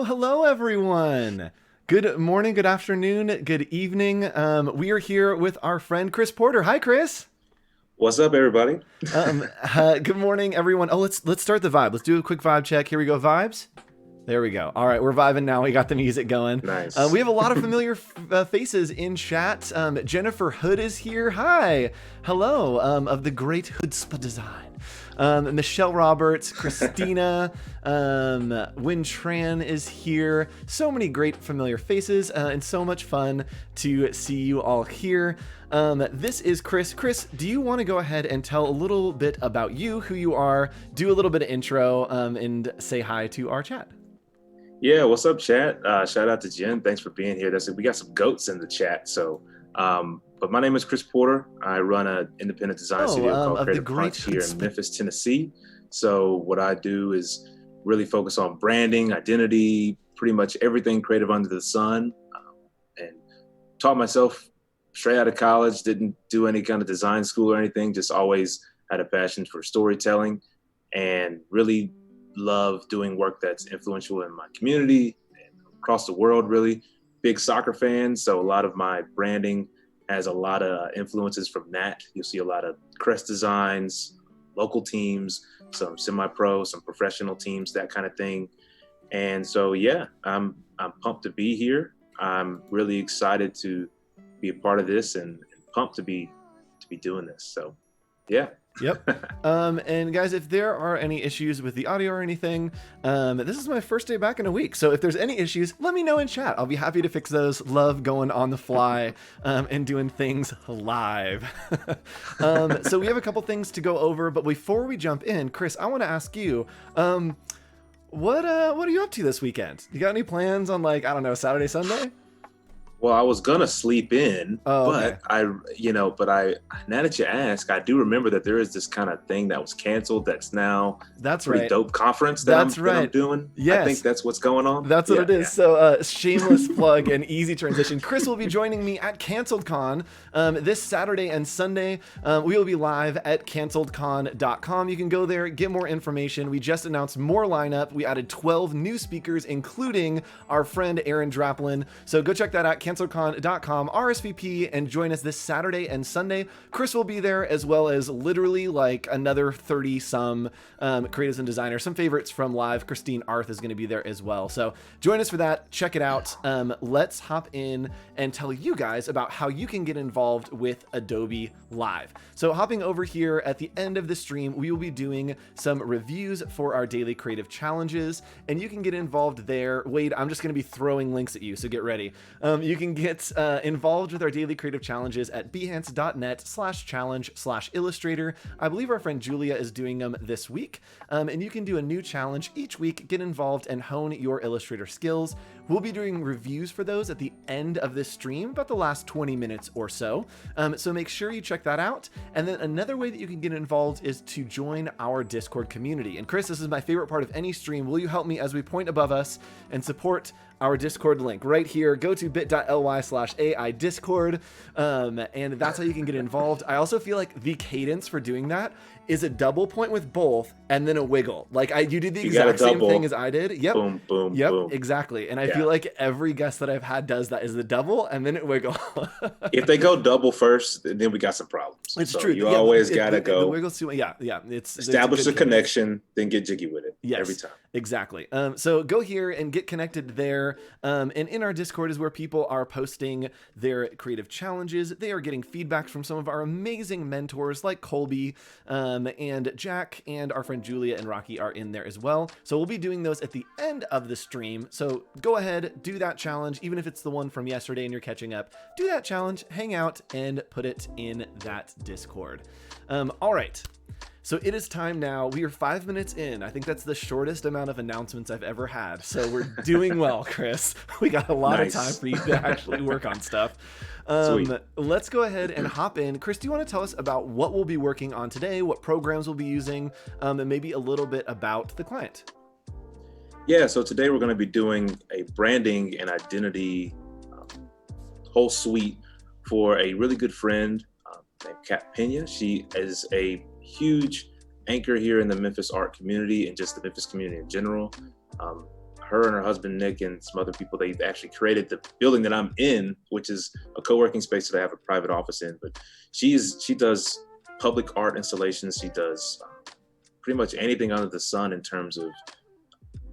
Hello, everyone. Good morning, good afternoon, good evening. We are here with our friend Chris Porter. Hi, Chris. What's up, everybody? Good morning, everyone. Oh, let's start the vibe. Let's do a quick vibe check. Here we go, vibes. There we go. All right, we're vibing now. We got the music going. Nice. We have a lot of familiar faces in chat. Jennifer Hood is here. Hi. Hello, of the great Hoodspa Design. Michelle Roberts, Christina, Win Tran is here. So many great familiar faces and so much fun to see you all here. This is Chris. Chris, do you want to go ahead and tell a little bit about you, who you are, do a little bit of intro, and say hi to our chat? Yeah, what's up, chat? Shout out to Jen. Thanks for being here. We got some goats in the chat. But my name is Chris Porter. I run an independent design studio called Creative Cloud here in Memphis, Tennessee. So what I do is really focus on branding, identity, pretty much everything creative under the sun. And taught myself straight out of college, didn't do any kind of design school or anything, just always had a passion for storytelling and really love doing work that's influential in my community and across the world, really. Big soccer fan, so a lot of my branding has a lot of influences from that. You'll see a lot of crest designs, local teams, some semi-pro, some professional teams, that kind of thing. And so, yeah, I'm pumped to be here. I'm really excited to be a part of this and pumped to be doing this. So, yeah. Yep. And guys, if there are any issues with the audio or anything, this is my first day back in a week. So if there's any issues, let me know in chat. I'll be happy to fix those. Love going on the fly and doing things live. So we have a couple things to go over, but before we jump in, Chris, I want to ask you, what are you up to this weekend? You got any plans on, like, I don't know, Saturday, Sunday? Well, I was gonna sleep in, but okay. Now that you ask, I do remember that there is this kind of thing that was canceled. That's now pretty dope conference that I'm doing. Yes. I think that's what's going on. That's what it is. Yeah. So shameless plug and easy transition. Chris will be joining me at CanceledCon this Saturday and Sunday. We will be live at canceledcon.com. You can go there, get more information. We just announced more lineup. We added 12 new speakers, including our friend Aaron Draplin. So go check that out. canceledcon.com, RSVP, and join us this Saturday and Sunday. Chris will be there, as well as literally like another 30 some creatives and designers. Some favorites from live. Christine Arth is going to be there as well. So join us for that. Check it out. Let's hop in and tell you guys about how you can get involved with Adobe Live. So hopping over here at the end of the stream, we will be doing some reviews for our daily creative challenges, and you can get involved there. Wade, I'm just going to be throwing links at you, so get ready. You can get involved with our daily creative challenges at behance.net/challenge/illustrator. I believe our friend Julia is doing them this week. And you can do a new challenge each week, get involved, and hone your Illustrator skills. We'll be doing reviews for those at the end of this stream, about the last 20 minutes or so. So make sure you check that out. And then another way that you can get involved is to join our Discord community. And Chris, this is my favorite part of any stream. Will you help me as we point above us and support our Discord link right here? Go to bit.ly/AI Discord. And that's how you can get involved. I also feel like the cadence for doing that is a double point with both and then a wiggle. Like you did the exact same thing as I did. Yep. Boom, boom, yep, boom. Exactly. And I feel like every guest that I've had does that, is the double and then it wiggle. If they go double first, then we got some problems. It's true. You always gotta go. The wiggle's too, yeah. It's establish a connection, then get jiggy with it. Yes, every time. Exactly. So go here and get connected there. And in our Discord is where people are posting their creative challenges. They are getting feedback from some of our amazing mentors like Colby and Jack, and our friend Julia and Rocky are in there as well. So we'll be doing those at the end of the stream. So go ahead, do that challenge, even if it's the one from yesterday and you're catching up. Do that challenge, hang out, and put it in that Discord. All right. So it is time now. We are 5 minutes in. I think that's the shortest amount of announcements I've ever had. So we're doing well, Chris. We got a lot of time for you to actually work on stuff. Let's go ahead and hop in. Chris, do you want to tell us about what we'll be working on today, what programs we'll be using, and maybe a little bit about the client? Yeah, so today we're going to be doing a branding and identity whole suite for a really good friend named Kat Pena. She is a huge anchor here in the Memphis art community and just the Memphis community in general. Her and her husband, Nick, and some other people, they've actually created the building that I'm in, which is a co-working space that I have a private office in. But she does public art installations. She does pretty much anything under the sun in terms of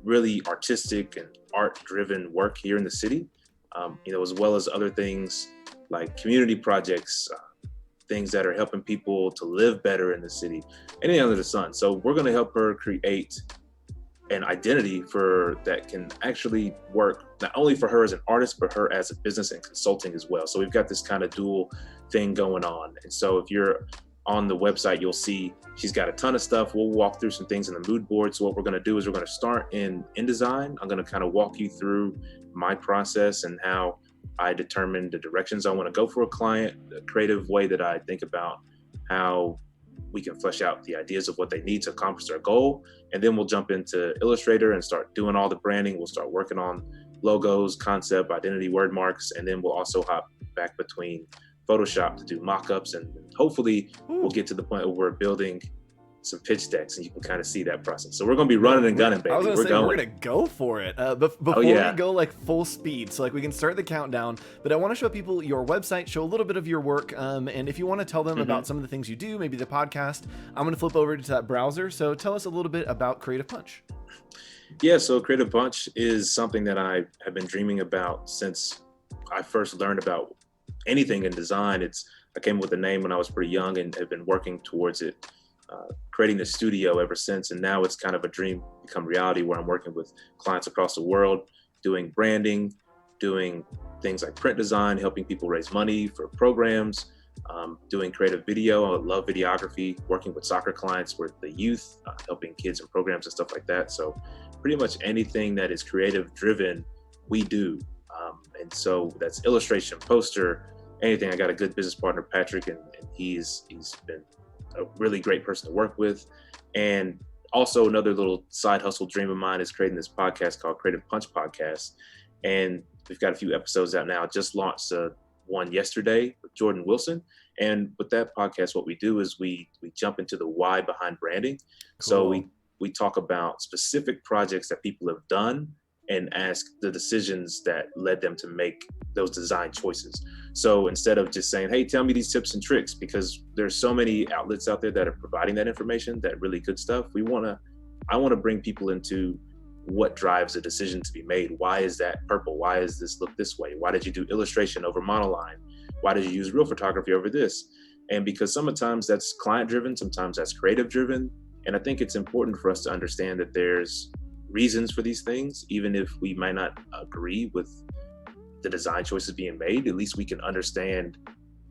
really artistic and art-driven work here in the city, as well as other things like community projects, things that are helping people to live better in the city, anything under the sun. So we're going to help her create an identity that can actually work not only for her as an artist, but her as a business and consulting as well. So we've got this kind of dual thing going on. And so if you're on the website, you'll see she's got a ton of stuff. We'll walk through some things in the mood board. So what we're going to do is we're going to start in InDesign. I'm going to kind of walk you through my process and how I determine the directions I want to go for a client, the creative way that I think about how we can flesh out the ideas of what they need to accomplish their goal. And then we'll jump into Illustrator and start doing all the branding. We'll start working on logos, concept, identity, word marks, and then we'll also hop back between Photoshop to do mock-ups, and hopefully we'll get to the point where we're building some pitch decks and you can kind of see that process. So we're going to be running and gunning, baby. We're going to go for it. Before we go like full speed, so like we can start the countdown, but I want to show people your website, show a little bit of your work. And if you want to tell them about some of the things you do, maybe the podcast, I'm going to flip over to that browser. So tell us a little bit about Creative Punch. Yeah, so Creative Punch is something that I have been dreaming about since I first learned about anything in design. I came up with the name when I was pretty young and have been working towards it, creating the studio ever since. And now it's kind of a dream become reality where I'm working with clients across the world, doing branding, doing things like print design, helping people raise money for programs, doing creative video. I love videography, working with soccer clients with the youth, helping kids in programs and stuff like that. So pretty much anything that is creative driven, we do. And so that's illustration, poster, anything. I got a good business partner, Patrick, and he's been a really great person to work with. And also another little side hustle dream of mine is creating this podcast called Creative Punch Podcast. And we've got a few episodes out now. Just launched one yesterday with Jordan Wilson. And with that podcast, what we do is we jump into the why behind branding. Cool. So we talk about specific projects that people have done and ask the decisions that led them to make those design choices. So instead of just saying, hey, tell me these tips and tricks, because there's so many outlets out there that are providing that information, that really good stuff. I wanna bring people into what drives a decision to be made. Why is that purple? Why does this look this way? Why did you do illustration over monoline? Why did you use real photography over this? And because sometimes that's client driven, sometimes that's creative driven. And I think it's important for us to understand that there's reasons for these things, even if we might not agree with the design choices being made, at least we can understand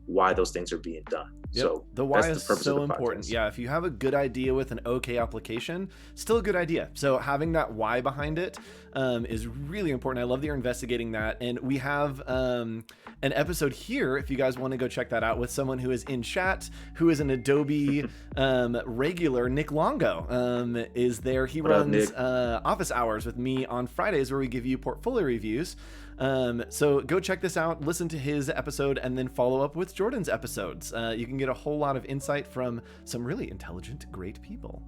why those things are being done. Yep. So the why is so important. Yeah, if you have a good idea with an okay application, still a good idea. So having that why behind it is really important. I love that you're investigating that. And we have an episode here, if you guys want to go check that out, with someone who is in chat, who is an Adobe regular. Nick Longo is there. He runs office hours with me on Fridays, where we give you portfolio reviews. So go check this out, listen to his episode, and then follow up with Jordan's episodes. You can get a whole lot of insight from some really intelligent, great people.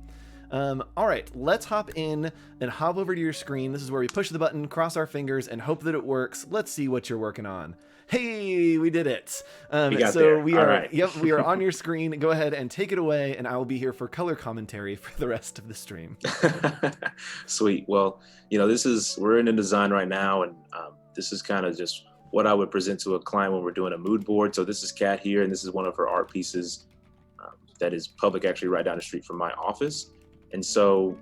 All right, let's hop in and hop over to your screen. This is where we push the button, cross our fingers, and hope that it works. Let's see what you're working on. Hey, we did it. We are on your screen. Go ahead and take it away, and I will be here for color commentary for the rest of the stream. Sweet. Well, we're in InDesign right now, and this is kind of just what I would present to a client when we're doing a mood board. So this is Kat here, and this is one of her art pieces that is public, actually right down the street from my office. And so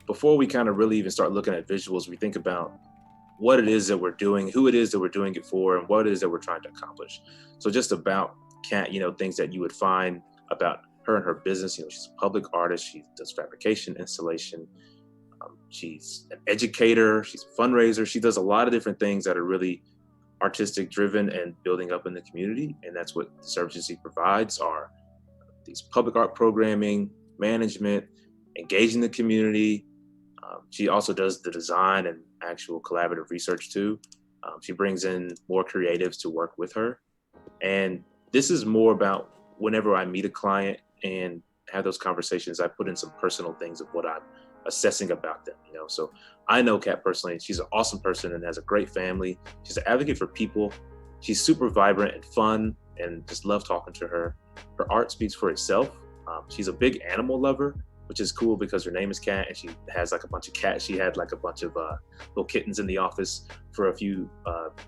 before we kind of really even start looking at visuals, we think about what it is that we're doing, who it is that we're doing it for, and what it is that we're trying to accomplish. So just about Kat, things that you would find about her and her business. She's a public artist. She does fabrication, installation. She's an educator. She's a fundraiser. She does a lot of different things that are really artistic driven and building up in the community. And that's what the services she provides are these public art programming, management, engaging the community. She also does the design and actual collaborative research too. She brings in more creatives to work with her. And this is more about whenever I meet a client and have those conversations, I put in some personal things of what I'm assessing about them, So I know Kat personally, and she's an awesome person and has a great family. She's an advocate for people. She's super vibrant and fun, and just love talking to her. Her art speaks for itself. She's a big animal lover, which is cool because her name is Kat, and she has like a bunch of cats. She had like a bunch of little kittens in the office for a few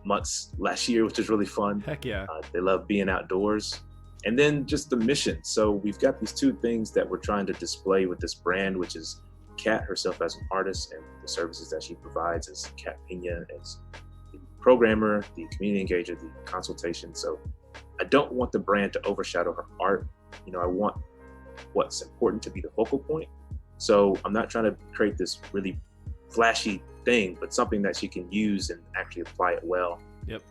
months last year, which is really fun. Heck yeah. They love being outdoors. And then just the mission. So we've got these two things that we're trying to display with this brand, which is Kat herself as an artist and the services that she provides as Kat Pena, as the programmer, the community engager, the consultation. So I don't want the brand to overshadow her art. I want what's important to be the focal point. So I'm not trying to create this really flashy thing, but something that she can use and actually apply it well. Yep.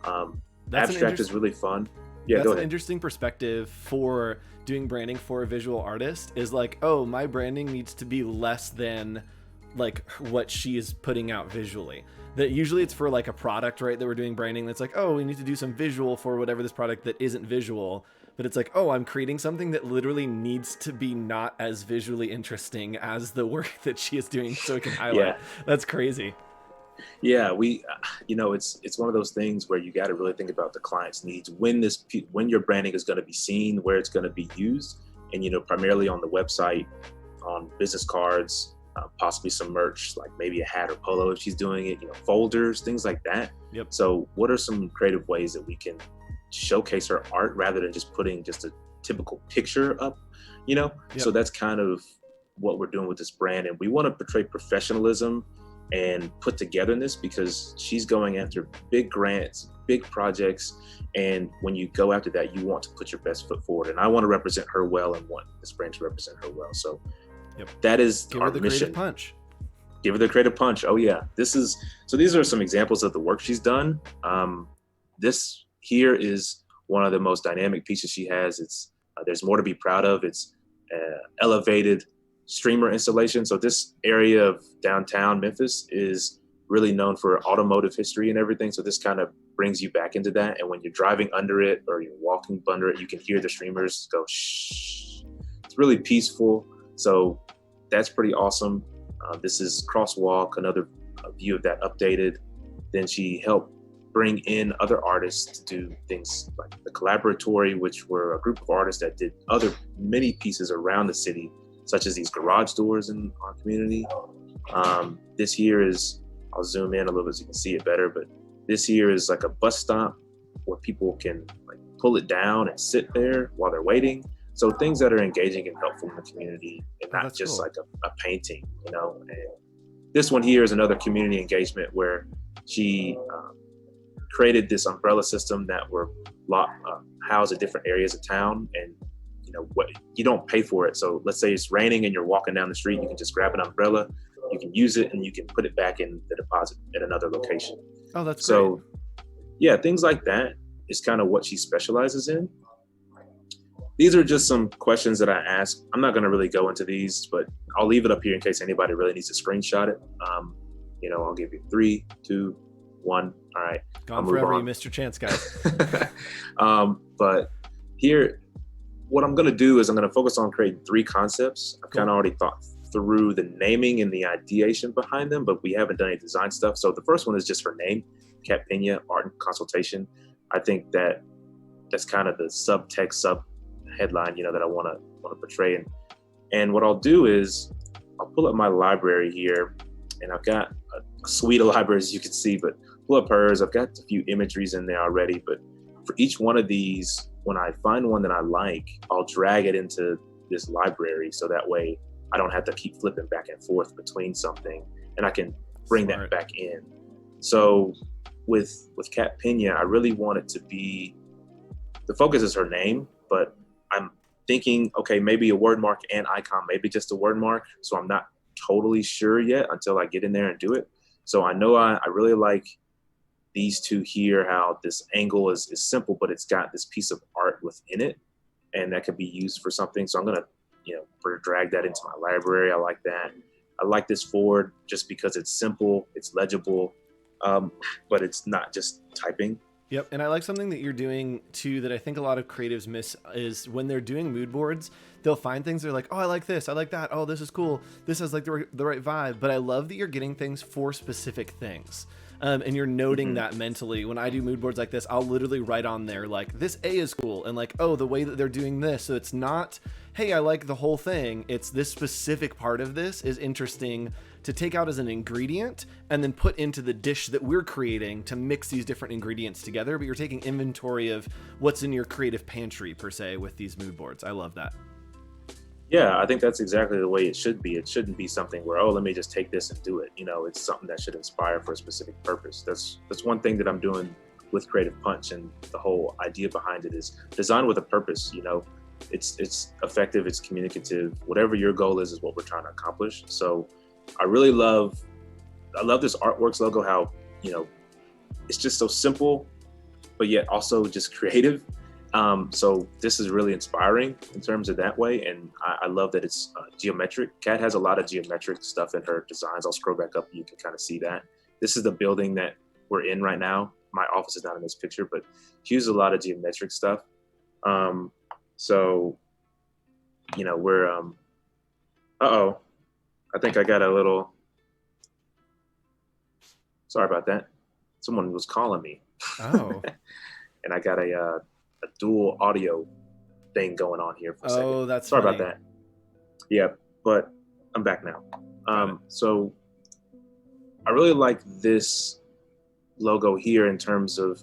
Abstract is really fun. Yeah, that's an interesting perspective for doing branding for a visual artist, is like, oh, my branding needs to be less than like what she is putting out visually. That usually it's for like a product, right, that we're doing branding that's like, oh, we need to do some visual for whatever this product that isn't visual. But it's like, oh, I'm creating something that literally needs to be not as visually interesting as the work that she is doing, so it can highlight. Yeah. That's crazy. Yeah, it's one of those things where you got to really think about the client's needs when your branding is going to be seen, where it's going to be used, and primarily on the website, on business cards, possibly some merch, like maybe a hat or polo if she's doing it, folders, things like that. Yep. So what are some creative ways that we can showcase her art rather than just putting just a typical picture up, Yep. So that's kind of what we're doing with this brand, and we want to portray professionalism and put togetherness, because she's going after big grants, big projects, and when you go after that, you want to put your best foot forward, and I want to represent her well and want this brand to represent her well. So that is our mission. Give her the creative punch. Give her the creative punch. Oh yeah, these are some examples of the work she's done. This here is one of the most dynamic pieces she has. It's there's more to be proud of. It's elevated streamer installation. So this area of downtown Memphis is really known for automotive history and everything. So this kind of brings you back into that. And when you're driving under it or you're walking under it, you can hear the streamers go shh. It's really peaceful. So that's pretty awesome. This is Crosswalk, another view of that updated. Then she helped bring in other artists to do things like the Collaboratory, which were a group of artists that did many pieces around the city, such as these garage doors in our community. This here is, I'll zoom in a little bit so you can see it better, but this here is like a bus stop where people can like pull it down and sit there while they're waiting. So things that are engaging and helpful in the community, and not just cool. Like a painting, And this one here is another community engagement where she created this umbrella system that were housed at different areas of town, and what you don't pay for it. So let's say it's raining and you're walking down the street, you can just grab an umbrella, you can use it, and you can put it back in the deposit at another location. Oh, that's so great. Yeah, things like that is kind of what she specializes in. These are just some questions that I ask. I'm not going to really go into these, but I'll leave it up here in case anybody really needs to screenshot it. I'll give you 3, 2, 1. All right. Gone forever, you missed your chance, guys. But here, what I'm going to do is I'm going to focus on creating 3 concepts. I've kind of already thought through the naming and the ideation behind them, but we haven't done any design stuff. So the first one is just her name, Kat Pena, Art and Consultation. I think that's kind of the subtext, sub headline, that I want to portray. And what I'll do is I'll pull up my library here, and I've got a suite of libraries, as you can see, but pull up hers. I've got a few imageries in there already, but for each one of these, when I find one that I like, I'll drag it into this library, so that way I don't have to keep flipping back and forth between something, and I can bring that back in. So with Kat Pena, I really want it to be, the focus is her name, but I'm thinking, okay, maybe a word mark and icon, maybe just a word mark. So I'm not totally sure yet until I get in there and do it. So I know I really like these two here, how this angle is simple, but it's got this piece of art within it, and that could be used for something. So I'm gonna, drag that into my library. I like that. I like this forward just because it's simple, it's legible, but it's not just typing. Yep, and I like something that you're doing too that I think a lot of creatives miss is when they're doing mood boards, they'll find things they're like, oh, I like this, I like that, oh, this is cool, this has like the right vibe. But I love that you're getting things for specific things. And you're noting that mentally. When I do mood boards like this, I'll literally write on there like, this A is cool, and like, oh, the way that they're doing this. So it's not, hey, I like the whole thing. It's this specific part of this is interesting to take out as an ingredient and then put into the dish that we're creating to mix these different ingredients together. But you're taking inventory of what's in your creative pantry per se with these mood boards. I love that. Yeah, I think that's exactly the way it should be. It shouldn't be something where, oh, let me just take this and do it. It's something that should inspire for a specific purpose. That's one thing that I'm doing with Creative Punch, and the whole idea behind it is design with a purpose. It's effective, it's communicative. Whatever your goal is what we're trying to accomplish. So I love this Artworks logo, how, it's just so simple, but yet also just creative. So this is really inspiring in terms of that way. And I love that it's geometric. Kat has a lot of geometric stuff in her designs. I'll scroll back up. You can kind of see that. This is the building that we're in right now. My office is not in this picture, but she uses a lot of geometric stuff. So, we're, uh-oh, I think I got a little, sorry about that. Someone was calling me. Oh. And I got a dual audio thing going on here for a second. Oh, that's sorry funny. about that. Yeah, but I'm back now. So I really like this logo here in terms of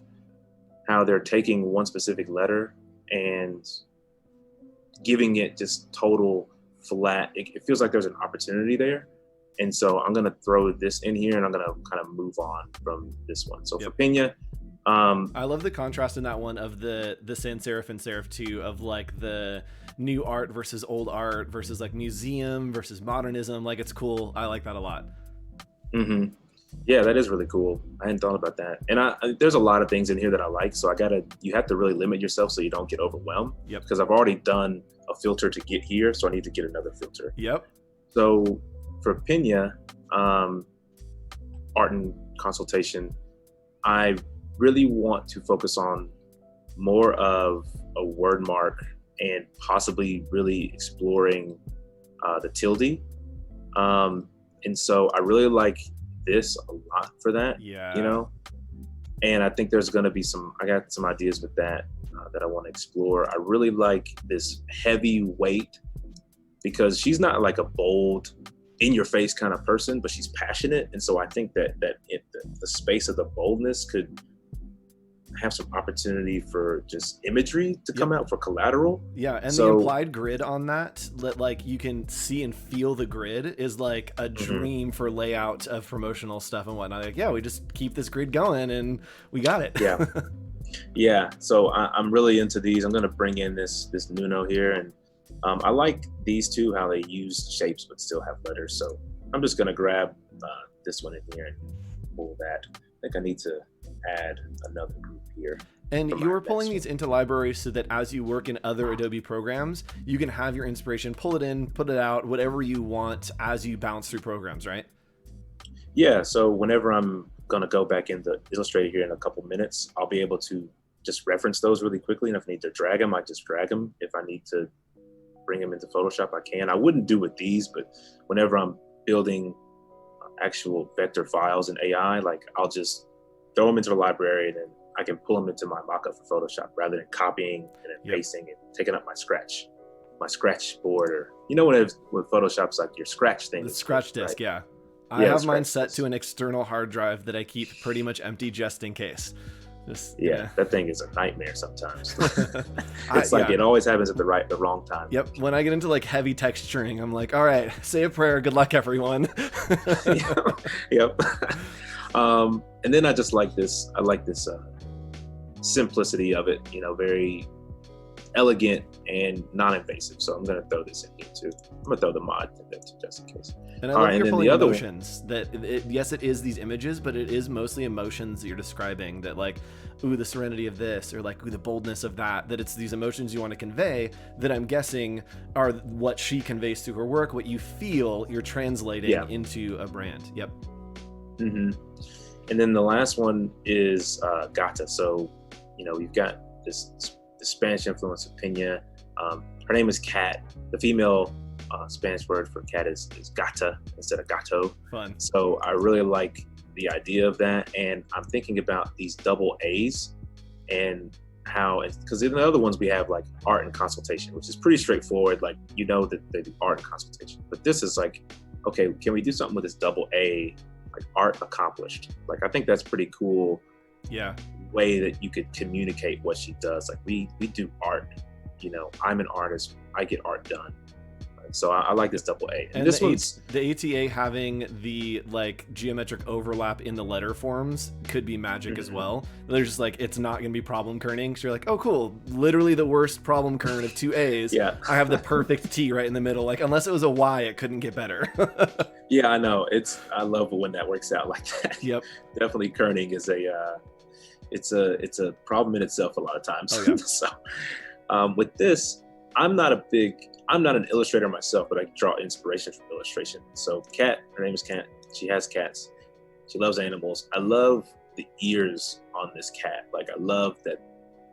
how they're taking one specific letter and giving it just total flat. It feels like there's an opportunity there. And so I'm going to throw this in here and I'm going to kind of move on from this one. So for Pena, I love the contrast in that one of the sans serif and serif 2 of like the new art versus old art versus like museum versus modernism. Like, it's cool. I like that a lot. Mm-hmm. Yeah, that is really cool. I hadn't thought about that. And there's a lot of things in here that I like. So you have to really limit yourself so you don't get overwhelmed. Yep. Because I've already done a filter to get here. So I need to get another filter. Yep. So for Pena, art and consultation, I really want to focus on more of a word mark and possibly really exploring the tilde. And so I really like this a lot for that. Yeah. And I think there's going to be I got some ideas with that that I want to explore. I really like this heavy weight because she's not like a bold, in your face kind of person, but she's passionate. And so I think that the space of the boldness could have some opportunity for just imagery to come out for collateral. Yeah, and the implied grid on that like you can see and feel the grid is like a dream for layout of promotional stuff and whatnot. Like, yeah, we just keep this grid going and we got it. Yeah. Yeah. So I'm really into these. I'm going to bring in this Nuno here, and I like these two, how they use shapes but still have letters. So I'm just going to grab this one in here and pull that. I think I need to add another group here. And you're pulling these into libraries so that as you work in other Adobe programs, you can have your inspiration, pull it in, put it out, whatever you want as you bounce through programs, right? Yeah, so whenever I'm going to go back into Illustrator here in a couple minutes, I'll be able to just reference those really quickly. And if I need to drag them, I just drag them. If I need to bring them into Photoshop, I can. I wouldn't do with these, but whenever I'm building actual vector files in AI, like I'll just throw them into the library and then I can pull them into my mockup for Photoshop rather than copying and then pasting and taking up my scratch board, or with Photoshop's like your scratch thing. The scratch disk, right? Yeah. I have mine set to an external hard drive that I keep pretty much empty just in case. That thing is a nightmare sometimes. It's like it always happens at the wrong time. Yep. When I get into like heavy texturing, I'm like, all right, say a prayer. Good luck, everyone. Yep. And then I just like this. I like this simplicity of it. Very elegant and non-invasive. So I'm going to throw this in here too. I'm going to throw the mod in there too, just in case. And I love you're pulling emotions yes, it is these images, but it is mostly emotions that you're describing, that like, ooh, the serenity of this, or like, ooh, the boldness of that it's these emotions you want to convey that I'm guessing are what she conveys through her work, what you feel you're translating into a brand. Yep. Mm-hmm. And then the last one is gata. So, you've got this Spanish influence of Pena. Her name is Kat. The female Spanish word for cat is gata instead of gato. Fun. So I really like the idea of that. And I'm thinking about these double A's and how, because in the other ones we have like art and consultation, which is pretty straightforward. Like, that they do art and consultation. But this is like, okay, can we do something with this double A, like art accomplished? Like, I think that's pretty cool. Yeah. Way that you could communicate what she does. Like we do art, I'm an artist, I get art done. So I like this double A. And this one's the ATA having the like geometric overlap in the letter forms could be magic as well. They're just like, it's not going to be problem kerning. So you're like, oh, cool. Literally the worst problem kern of two A's. Yeah. I have the perfect T right in the middle. Like, unless it was a Y, it couldn't get better. Yeah, I know. I love when that works out like that. Yep. Definitely kerning is it's a problem in itself a lot of times. Oh, yeah. So with this, I'm not an illustrator myself, but I draw inspiration from illustration. So Kat, her name is Kat. She has cats. She loves animals. I love the ears on this cat. Like, I love that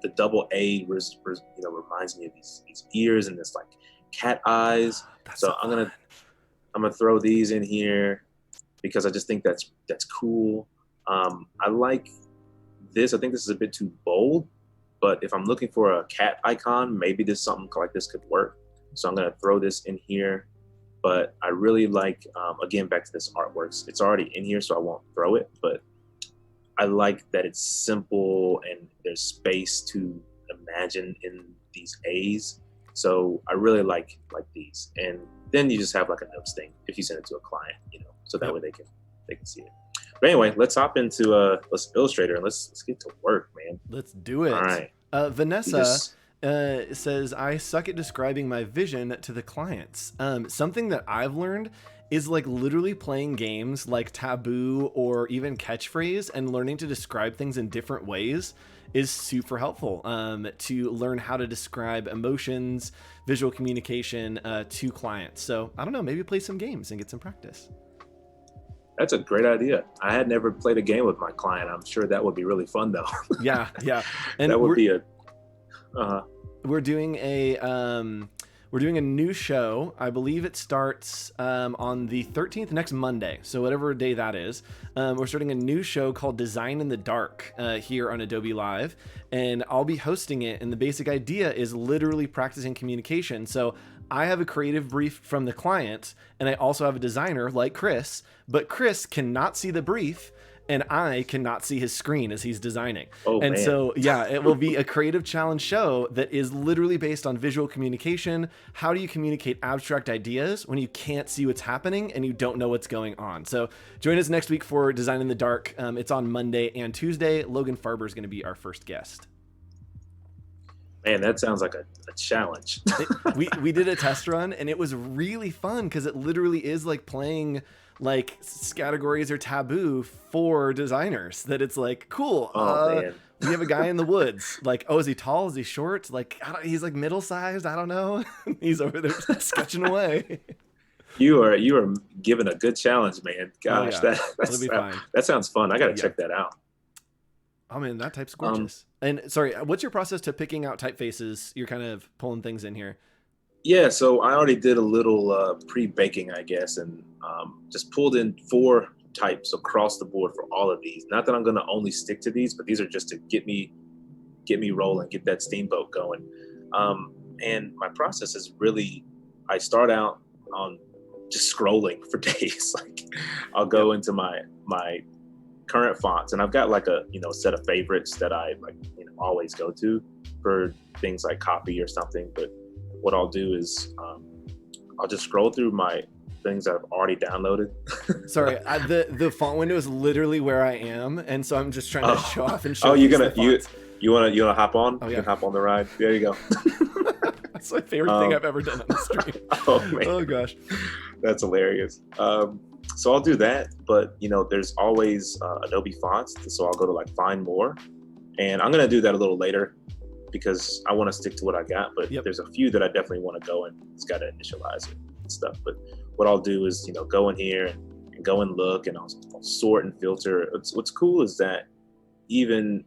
the double A reminds me of these ears and this like cat eyes. So I'm gonna throw these in here because I just think that's cool. I like this. I think this is a bit too bold, but if I'm looking for a cat icon, maybe something like this could work. So I'm going to throw this in here, but I really like, again, back to this artworks. It's already in here, so I won't throw it, but I like that it's simple and there's space to imagine in these A's. So I really like these. And then you just have like a notes thing if you send it to a client, so that way they can see it. But anyway, let's hop into Illustrator and let's get to work, man. Let's do it. All right. Vanessa says, I suck at describing my vision to the clients. Something that I've learned is like literally playing games like Taboo or even Catchphrase and learning to describe things in different ways is super helpful to learn how to describe emotions, visual communication to clients. So I don't know, maybe play some games and get some practice. That's a great idea. I had never played a game with my client. I'm sure that would be really fun though. Yeah. And that would be we're doing a new show. I believe it starts on the 13th, next Monday. So whatever day that is, we're starting a new show called Design in the Dark here on Adobe Live, and I'll be hosting it. And the basic idea is literally practicing communication. So I have a creative brief from the client, and I also have a designer like Chris, but Chris cannot see the brief and I cannot see his screen as he's designing. Oh, and man. So, yeah, it will be a creative challenge show that is literally based on visual communication. How do you communicate abstract ideas when you can't see what's happening and you don't know what's going on? So join us next week for Design in the Dark. It's on Monday and Tuesday. Logan Farber is going to be our first guest. Man, that sounds like a challenge. We did a test run and it was really fun because it literally is like playing like categories or Taboo for designers, that it's like, cool. Man. We have a guy in the woods. Like, oh, is he tall? Is he short? Like, he's like middle-sized. I don't know. He's over there sketching away. You are given a good challenge, man. Gosh, oh, yeah. That'll be fine. That sounds fun. I got to check that out. Oh man, that type's gorgeous. And sorry, what's your process to picking out typefaces? You're kind of pulling things in here. Yeah, so I already did a little pre-baking, I guess, and just pulled in 4 types across the board for all of these. Not that I'm going to only stick to these, but these are just to get me rolling, get that steamboat going. And my process is really, I start out on just scrolling for days. Like, I'll go into my current fonts, and I've got like a set of favorites that I always go to for things like copy or something. But what I'll do is I'll just scroll through my things that I've already downloaded. Sorry, the font window is literally where I am, and so I'm just trying to show off and show. Oh, You wanna hop on? Oh, You yeah. can hop on the ride. There you go. That's my favorite thing I've ever done on the stream. Oh man. Oh gosh. That's hilarious. So I'll do that, but there's always Adobe fonts, so I'll go to like find more, and I'm gonna do that a little later because I want to stick to what I got. But there's a few that I definitely want to go and it's got to initialize it and stuff. But what I'll do is go in here and go and look, and I'll sort and filter. What's cool is that even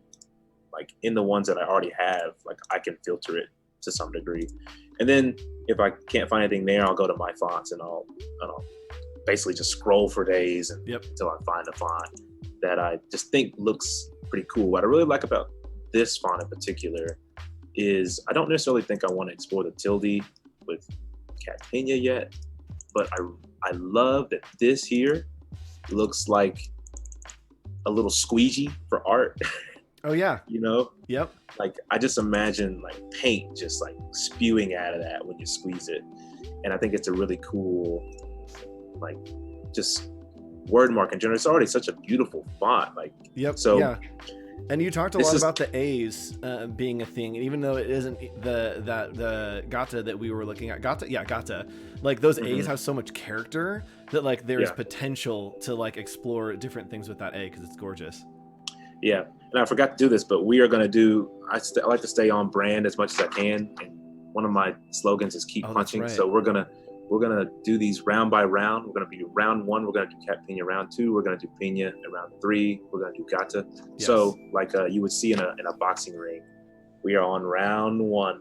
like in the ones that I already have, like I can filter it to some degree, and then if I can't find anything there, I'll go to my fonts and I'll basically just scroll for days until I find a font that I just think looks pretty cool. What I really like about this font in particular is I don't necessarily think I want to explore the tilde with Catpenia yet, but I love that this here looks like a little squeegee for art. Oh yeah. Yep. Like I just imagine like paint just like spewing out of that when you squeeze it. And I think it's a really cool, like just word mark in general. It's already such a beautiful font. Like, so yeah. And you talked a lot about the A's being a thing, and even though it isn't the Gata that we were looking at, Gata, like those A's have so much character that like there's potential to like explore different things with that A because it's gorgeous. Yeah. And I forgot to do this, but we are going to do, I like to stay on brand as much as I can. And one of my slogans is keep punching. Right. So we're going to do these round by round. We're going to be round 1. We're going to do Catpenia round 2. We're going to do Pena in round 3. We're going to do Gata. Yes. So like you would see in a boxing ring, we are on round 1.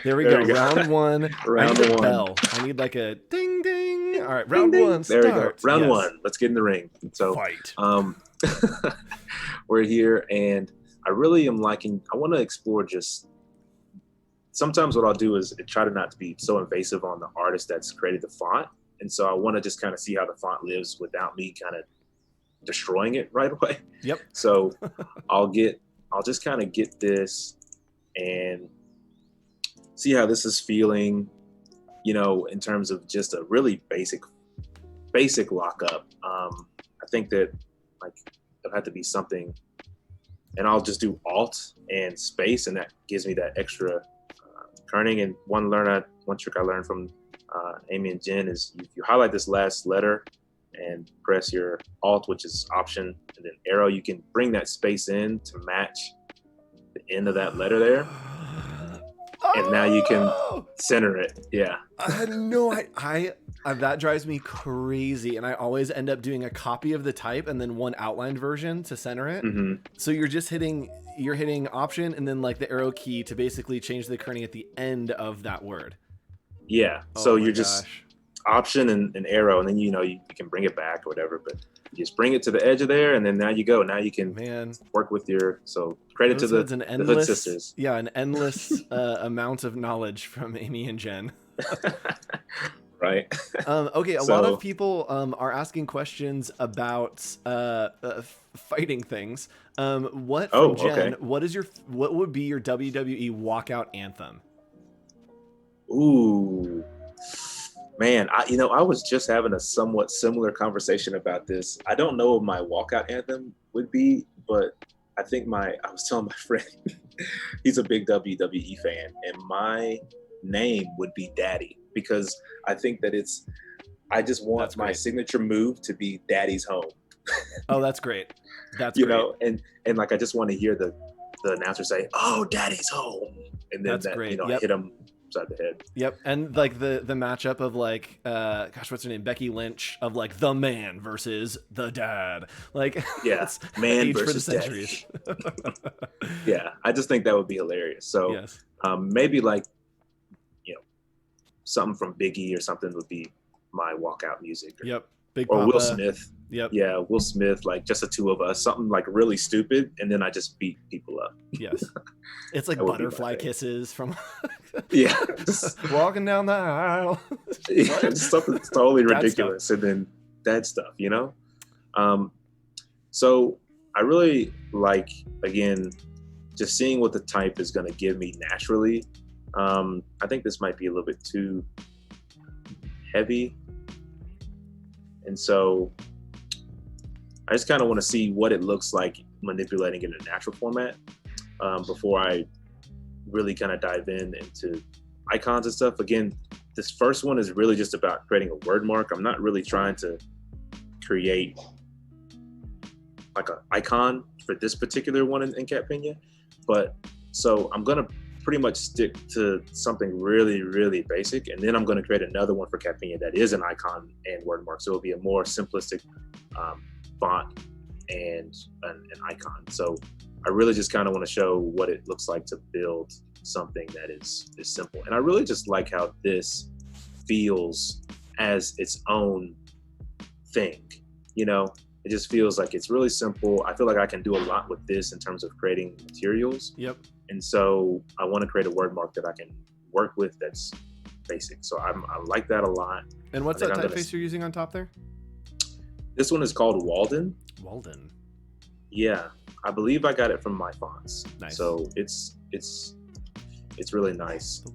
There we go. Round 1. Round 1. Bell. I need like a ding ding. All right, round ding, 1. There we go. Round 1. Let's get in the ring. So fight. We're here, and I really am liking. I want to explore just. Sometimes what I'll do is try to not to be so invasive on the artist that's created the font, and so I want to just kind of see how the font lives without me kind of destroying it right away. Yep. So I'll just kind of get this and see how this is feeling, in terms of just a really basic lockup. I think that like it'll have to be something, and I'll just do Alt and space, and that gives me that extra kerning. And one trick I learned from Amy and Jen is you highlight this last letter and press your Alt, which is Option, and then arrow, you can bring that space in to match the end of that letter there. And now you can center it. Yeah. That drives me crazy. And I always end up doing a copy of the type and then one outlined version to center it. Mm-hmm. So you're hitting Option and then like the arrow key to basically change the kerning at the end of that word. Yeah. So you're just Option and arrow, and then you can bring it back or whatever, but you just bring it to the edge of there, and then now you go. Now you can work with credit to the Hood sisters. Yeah, an endless amount of knowledge from Amy and Jen. Right. Okay, a lot of people are asking questions about fighting things. Jen, what would be your WWE walkout anthem? Ooh. Man, I was just having a somewhat similar conversation about this. I don't know what my walkout anthem would be, but I think I was telling my friend, he's a big WWE fan, and my name would be Daddy, because I think that I just want my signature move to be Daddy's home. Oh, that's great. That's great. And like I just want to hear the announcer say, "Oh, Daddy's home," and then hit him upside the head. Yep. And like the matchup of like what's her name, Becky Lynch, of like the man versus the dad, like man versus for the centuries. Yeah, I just think that would be hilarious. So maybe like something from Biggie or something would be my walkout music. Big or Papa. Will Smith. Yeah, Will Smith, like just the two of us, something like really stupid, and then I just beat people up. Yes. It's like butterfly kisses from walking down the aisle. Just something totally ridiculous. And then that stuff, so I really like, again, just seeing what the type is going to give me naturally. I think this might be a little bit too heavy, and so I just kind of want to see what it looks like manipulating it in a natural format before I really kind of dive into icons and stuff. Again, this first one is really just about creating a word mark. I'm not really trying to create like an icon for this particular one in Cat Pena, but so I'm gonna pretty much stick to something really, really basic, and then I'm gonna create another one for Cat Pena that is an icon and word mark. So it'll be a more simplistic font and an icon. So I really just kind of want to show what it looks like to build something that is simple. And I really just like how this feels as its own thing. You know, it just feels like it's really simple. I feel like I can do a lot with this in terms of creating materials. Yep. And so I want to create a word mark that I can work with that's basic. So I like that a lot. And what's that typeface you're using on top there? This one is called Walden. Walden. Yeah, I believe I got it from My Fonts. Nice. So it's really nice.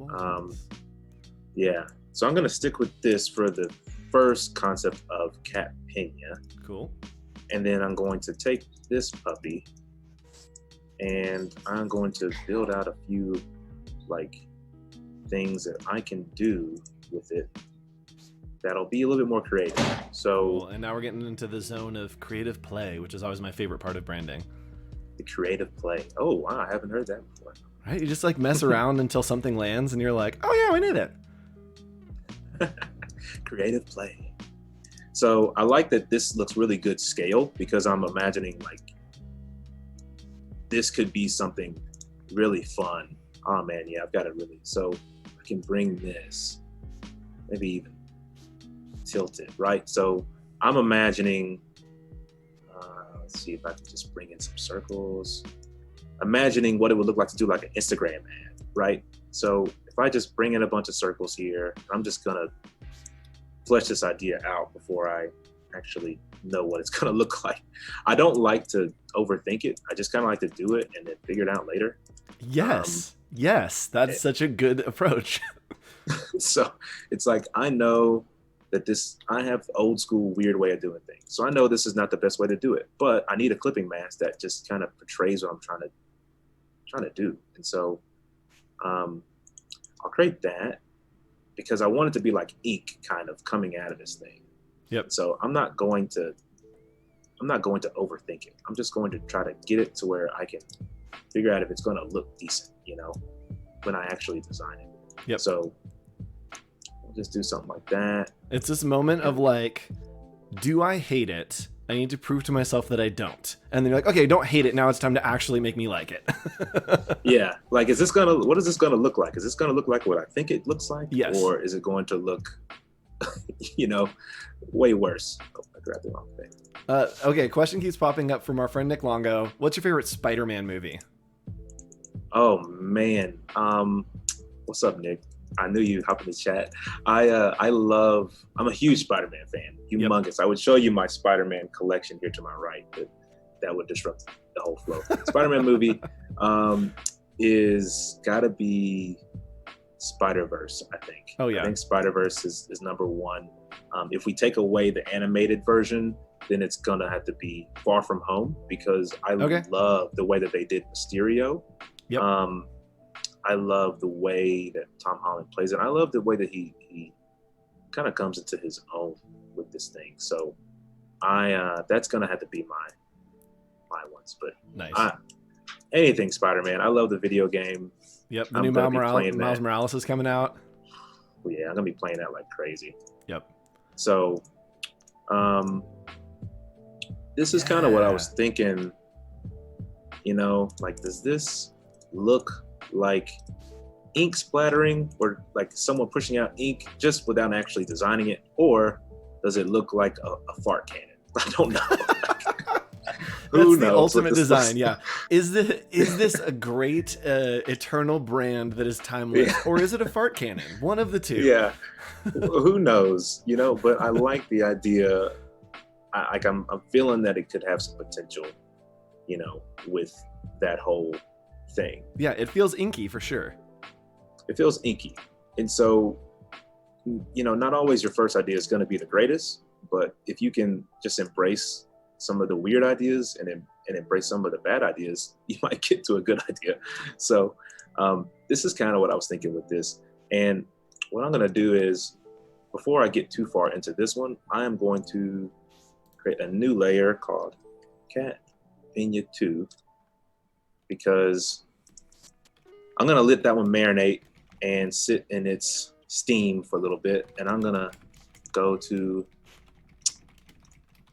Yeah. So I'm gonna stick with this for the first concept of Cat Pena. Cool. And then I'm going to take this puppy and I'm going to build out a few like things that I can do with it that'll be a little bit more creative. So cool. And now we're getting into the zone of creative play, which is always my favorite part of branding. The creative play. Oh wow, I haven't heard that before. Right? You just like mess around until something lands and you're like, oh yeah, we knew that. Creative play. So I like that this looks really good scale, because I'm imagining like this could be something really fun. Oh man, yeah, I've got it really. So I can bring this, maybe even tilt it, right? So I'm imagining, let's see if I can just bring in some circles. Imagining what it would look like to do like an Instagram ad, right? So if I just bring in a bunch of circles here, I'm just gonna flesh this idea out before I actually know what it's gonna look like. I don't like to overthink it. I just kind of like to do it and then figure it out later. Yes, that's such a good approach. So it's like, I know that I have the old school weird way of doing things. So I know this is not the best way to do it, but I need a clipping mask that just kind of portrays what I'm trying to do. And so I'll create that, because I want it to be like ink kind of coming out of this thing. Yep. So I'm not going to overthink it. I'm just going to try to get it to where I can figure out if it's going to look decent, you know, when I actually design it. Yep. So I'll just do something like that. It's this moment of like, do I hate it? I need to prove to myself that I don't. And then you're like, okay, don't hate it. Now it's time to actually make me like it. Yeah. Like, what is this going to look like? Is this going to look like what I think it looks like? Yes. Or is it going to look, you know, way worse? Oh, I grabbed the wrong thing. Okay. Question keeps popping up from our friend Nick Longo. What's your favorite Spider-Man movie? Oh man. What's up, Nick? I knew you hop in the chat. I'm a huge Spider-Man fan. Humongous. Yep. I would show you my Spider-Man collection here to my right, but that would disrupt the whole flow. Spider-Man movie is gotta be Spider-Verse, I think. Oh yeah. I think Spider-Verse is number one. If we take away the animated version, then it's gonna have to be Far From Home, because I love the way that they did Mysterio. Yep. I love the way that Tom Holland plays it. I love the way that he kind of comes into his own with this thing. So that's gonna have to be my ones. But nice. Anything Spider-Man. I love the video game. Yep. The new Miles Morales is coming out. Yeah, I'm gonna be playing that like crazy. Yep. So this is kind of what I was thinking, you know, like, does this look like ink splattering, or like someone pushing out ink just without actually designing it, or does it look like a fart cannon? I don't know. That's the ultimate design. Yeah. Is this a great eternal brand that is timeless, or is it a fart cannon? One of the two. Yeah. Who knows? You know, but I like the idea. I'm feeling that it could have some potential, you know, with that whole thing. Yeah, it feels inky for sure. It feels inky. And so, you know, not always your first idea is going to be the greatest, but if you can just embrace some of the weird ideas and embrace some of the bad ideas, you might get to a good idea. So this is kind of what I was thinking with this. And what I'm going to do is, before I get too far into this one, I am going to create a new layer called Cat Vignette 2, because I'm going to let that one marinate and sit in its steam for a little bit. And I'm going to go to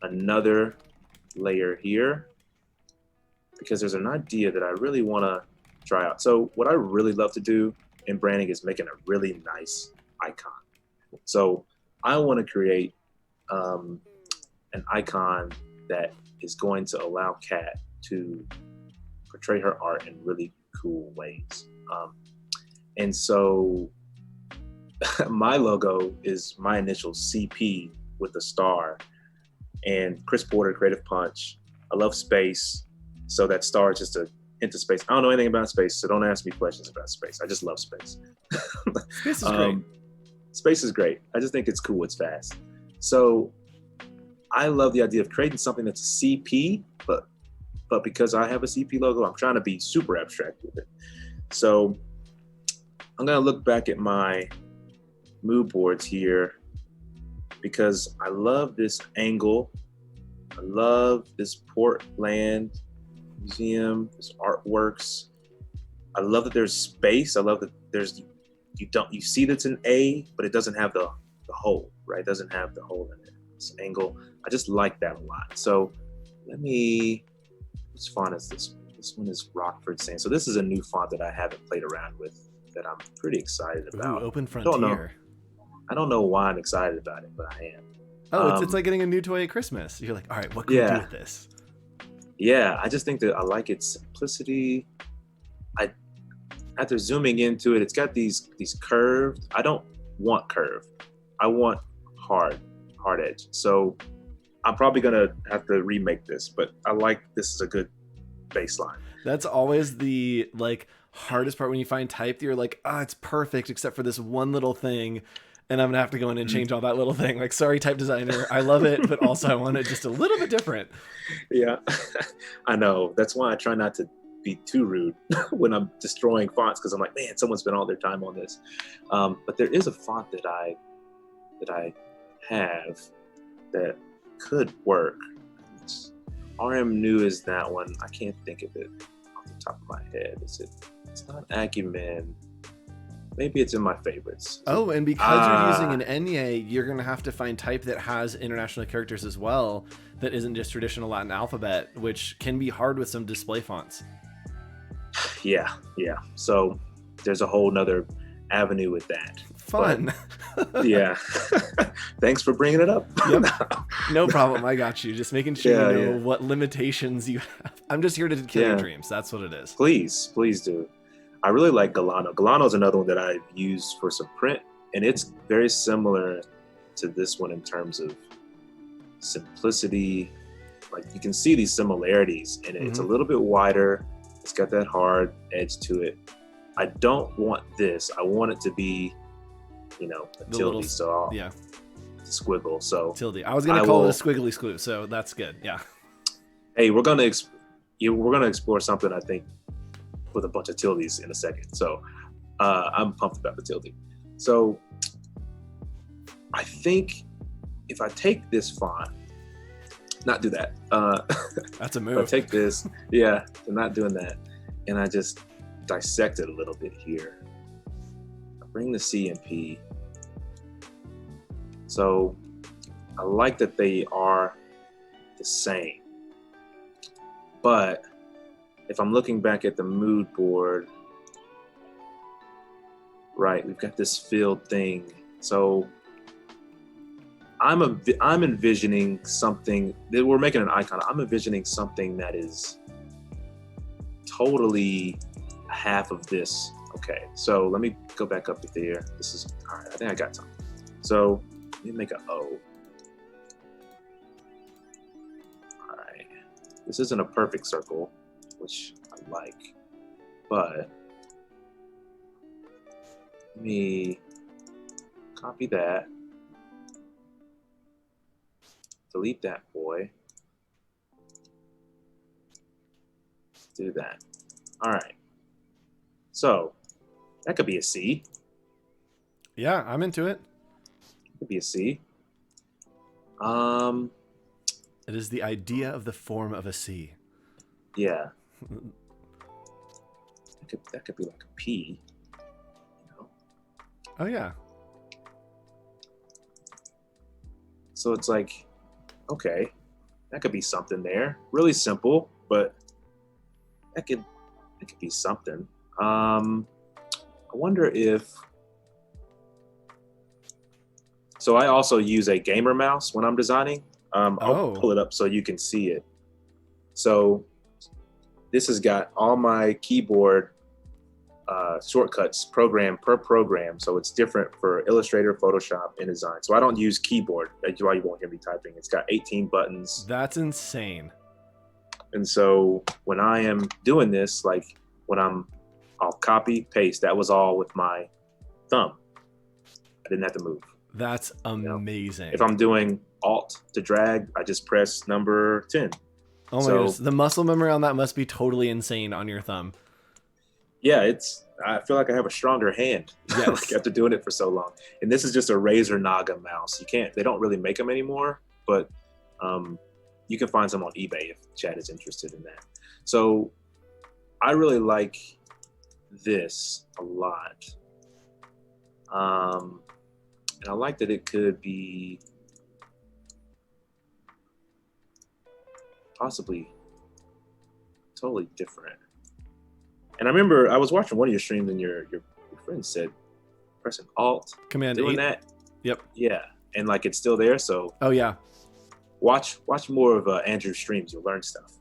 another layer here, because there's an idea that I really want to try out. So what I really love to do in branding is making a really nice icon. So I want to create an icon that is going to allow Kat to portray her art in really cool ways. And so my logo is my initial CP with a star, and Chris Porter, Creative Punch. I love space, so that star is just a hint of space. I don't know anything about space, so don't ask me questions about space. I just love space. Space is great. Space is great. I just think it's cool. It's fast. So I love the idea of creating something that's a CP, but because I have a CP logo, I'm trying to be super abstract with it. So I'm going to look back at my mood boards here, because I love this angle. I love this Portland Museum, this artworks. I love that there's space. I love that you see that's an A, but it doesn't have the hole, right? It doesn't have the hole in it. This angle, I just like that a lot. So which font is this one? This one is Rockford Sand. So this is a new font that I haven't played around with, that I'm pretty excited about. Ooh, Open Frontier. I don't know why I'm excited about it, but I am. Oh, it's like getting a new toy at Christmas. You're like, all right, what can we do with this? Yeah, I just think that I like its simplicity. After zooming into it, it's got these curved. I don't want curved. I want hard edge. So I'm probably gonna have to remake this, but I like this is a good baseline. That's always the hardest part when you find type that you're like, it's perfect except for this one little thing. And I'm gonna have to go in and change all that little thing. Like, sorry, type designer, I love it, but also I want it just a little bit different. Yeah, I know. That's why I try not to be too rude when I'm destroying fonts, because I'm like, man, someone spent all their time on this. But there is a font that I have that could work. RM New is that one. I can't think of it off the top of my head. It's not Acumen. Maybe it's in my favorites. Oh, and because you're using an Enye, you're going to have to find type that has international characters as well, that isn't just traditional Latin alphabet, which can be hard with some display fonts. Yeah. So there's a whole nother avenue with that. Fun. But, yeah. Thanks for bringing it up. Yep. No problem. I got you. Just making sure you know what limitations you have. I'm just here to kill your dreams. That's what it is. Please do. I really like Galano. Galano is another one that I've used for some print, and it's very similar to this one in terms of simplicity. Like, you can see these similarities, and it's a little bit wider. It's got that hard edge to it. I don't want this. I want it to be, a tilde. Squiggle. So tilde. I was going to call it a squiggly squoo, so that's good. Yeah. Hey, we're gonna explore something, I think, with a bunch of tildes in a second. So I'm pumped about the tilde. So I think if I take this font, not do that. That's a move. If I take this, I'm not doing that. And I just dissect it a little bit here. I bring the C and P. So I like that they are the same. But if I'm looking back at the mood board, right, we've got this filled thing. So I'm envisioning something that we're making an icon. I'm envisioning something that is totally half of this. Okay, so let me go back up there. This is, all right, I think I got something. So let me make an O. All right, this isn't a perfect circle, which I like, but let me copy that, delete that boy, do that. All right. So that could be a C. Yeah, I'm into it. Could be a C. It is the idea of the form of a C. Yeah. That could be like a P. You know? Oh yeah. So it's like, okay, that could be something there. Really simple, but that could be something. I wonder if. So I also use a gamer mouse when I'm designing. I'll pull it up so you can see it. So this has got all my keyboard shortcuts program per program. So it's different for Illustrator, Photoshop, InDesign. So I don't use keyboard. That's why you won't hear me typing. It's got 18 buttons. That's insane. And so when I am doing this, like I'll copy, paste. That was all with my thumb. I didn't have to move. That's amazing. If I'm doing Alt to drag, I just press number 10. Oh my goodness. The muscle memory on that must be totally insane on your thumb. Yeah, I feel like I have a stronger hand like after doing it for so long. And this is just a Razer Naga mouse. They don't really make them anymore, but you can find some on eBay if Chad is interested in that. So I really like this a lot. And I like that it could be possibly totally different. And I remember I was watching one of your streams and your friend said pressing Alt, Command doing 8. that. Yep. Yeah, and like it's still there. So oh yeah, watch more of Andrew's streams. You'll learn stuff.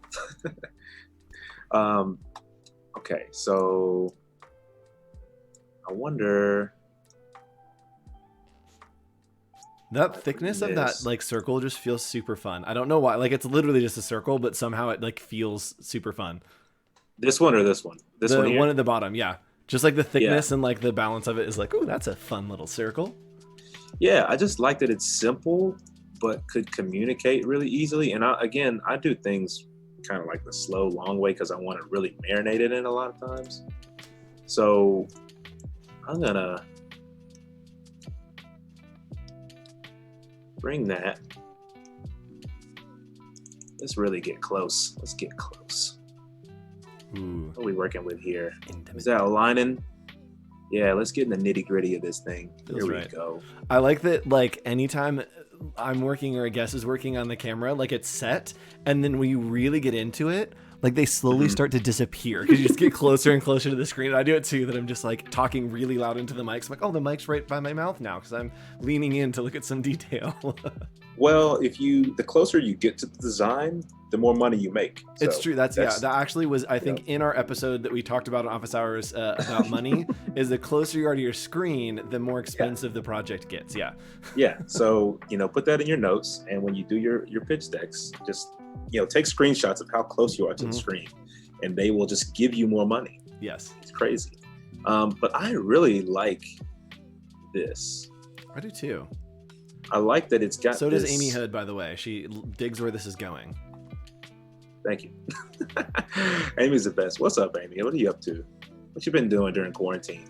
Okay, so I wonder. That thickness of that like circle just feels super fun. I don't know why. Like it's literally just a circle, but somehow it like feels super fun. This one or this one? This one here? One at the bottom, yeah. Just like the thickness and like the balance of it is like, oh, that's a fun little circle. Yeah, I just like that it's simple, but could communicate really easily. And I do things kind of like the slow, long way because I want to really marinate it in a lot of times. So I'm gonna bring that. Let's really get close. Let's get close. Ooh. What are we working with here? Is that aligning? Yeah, let's get in the nitty gritty of this thing. Here we go. I like that, like, anytime I'm working or a guest is working on the camera, like, it's set, and then when you really get into it, like, they slowly start to disappear because you just get closer and closer to the screen. I do it too, that I'm just, like, talking really loud into the mics. I'm like, oh, the mic's right by my mouth now because I'm leaning in to look at some detail. Well, the closer you get to the design, the more money you make. So it's true. That actually was, I think, in our episode that we talked about on Office Hours about money, is the closer you are to your screen, the more expensive the project gets. Yeah. Yeah. So, put that in your notes. And when you do your pitch decks, just, take screenshots of how close you are to the screen, and they will just give you more money. Yes. It's crazy. But I really like this. I do too. I like that it's got. So does Amy Hood, by the way. She digs where this is going. Thank you. Amy's the best. What's up, Amy? What are you up to? What you been doing during quarantine?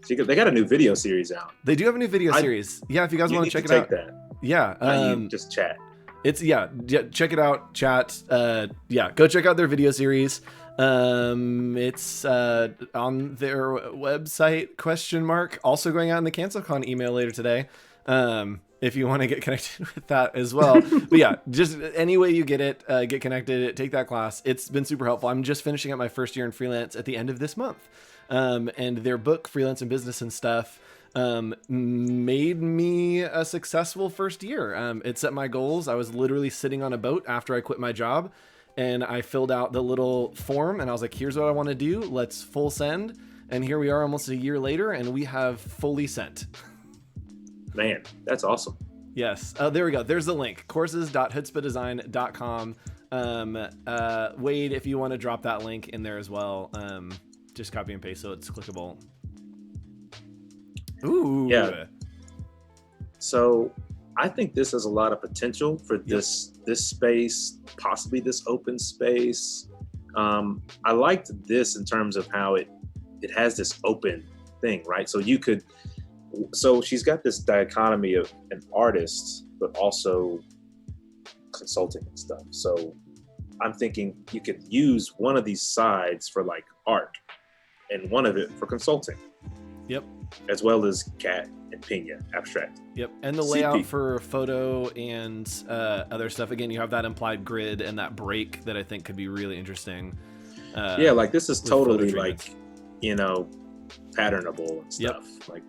They got a new video series out. They do have a new video series. Yeah, if you guys want to check it out. That. Yeah. Just chat. It's check it out, chat. Go check out their video series. It's on their website ? Also going out in the CancelCon email later today. If you want to get connected with that as well. But yeah, just any way you get it, get connected, take that class. It's been super helpful. I'm just finishing up my first year in freelance at the end of this month. And their book, Freelance and Business and Stuff, made me a successful first year. It set my goals. I was literally sitting on a boat after I quit my job, and I filled out the little form, and I was like, here's what I want to do. Let's full send. And here we are almost a year later, and we have fully sent. Man, that's awesome. Yes. There we go. There's the link. courses.chutzpahdesign.com. Wade, if you want to drop that link in there as well, just copy and paste so it's clickable. Ooh. Yeah. So I think this has a lot of potential for this space, possibly this open space. I liked this in terms of how it has this open thing, right? So she's got this dichotomy of an artist, but also consulting and stuff. So I'm thinking you could use one of these sides for like art and one of it for consulting. Yep. As well as Cat and Pena abstract. Yep. And the layout for photo and other stuff. Again, you have that implied grid and that break that I think could be really interesting. Yeah, like this is totally like, you know, patternable and stuff. Yep. Like,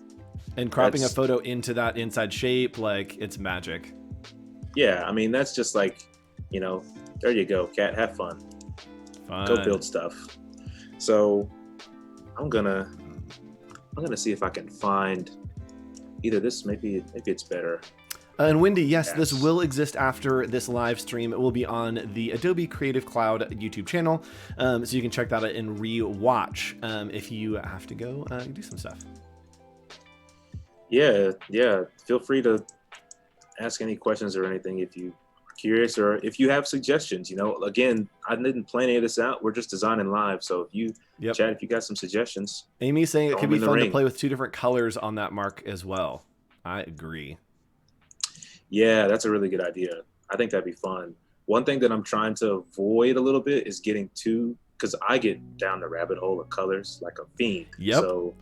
and cropping a photo into that inside shape, like it's magic. Yeah, I mean, that's just like, you know, there you go, Cat, have fun. Go build stuff. So I'm gonna see if I can find either this, maybe it's better. And Wendy, yes, this will exist after this live stream. It will be on the Adobe Creative Cloud YouTube channel, so you can check that out and re-watch if you have to go do some stuff. Yeah. Feel free to ask any questions or anything if you are curious or if you have suggestions. You know, again, I didn't plan any of this out. We're just designing live. So if you, Chad, if you got some suggestions. Amy's saying it could be fun to play with 2 different colors on that mark as well. I agree. Yeah, that's a really good idea. I think that'd be fun. One thing that I'm trying to avoid a little bit is getting too, because I get down the rabbit hole of colors like a fiend. Yep. So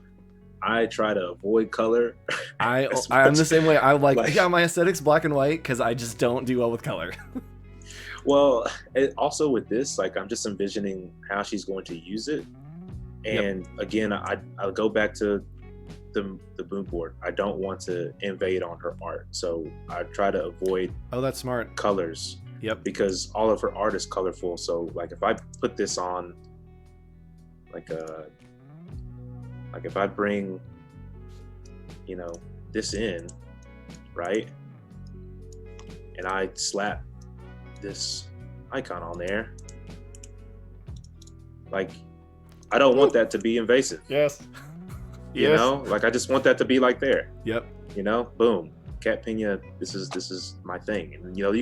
I try to avoid color. I'm the same way. I like my aesthetic's black and white because I just don't do well with color. Well, also with this, like I'm just envisioning how she's going to use it. And again, I'll go back to the boom board. I don't want to invade on her art, so I try to avoid that's smart colors. Yep. Because all of her art is colorful. So like if I put this on like if I bring, you know, this in, right, and I slap this icon on there, like I don't want that to be invasive. Yes. You know, like I just want that to be like there. Yep. You know, boom, Cat Pena. This is my thing. And you know,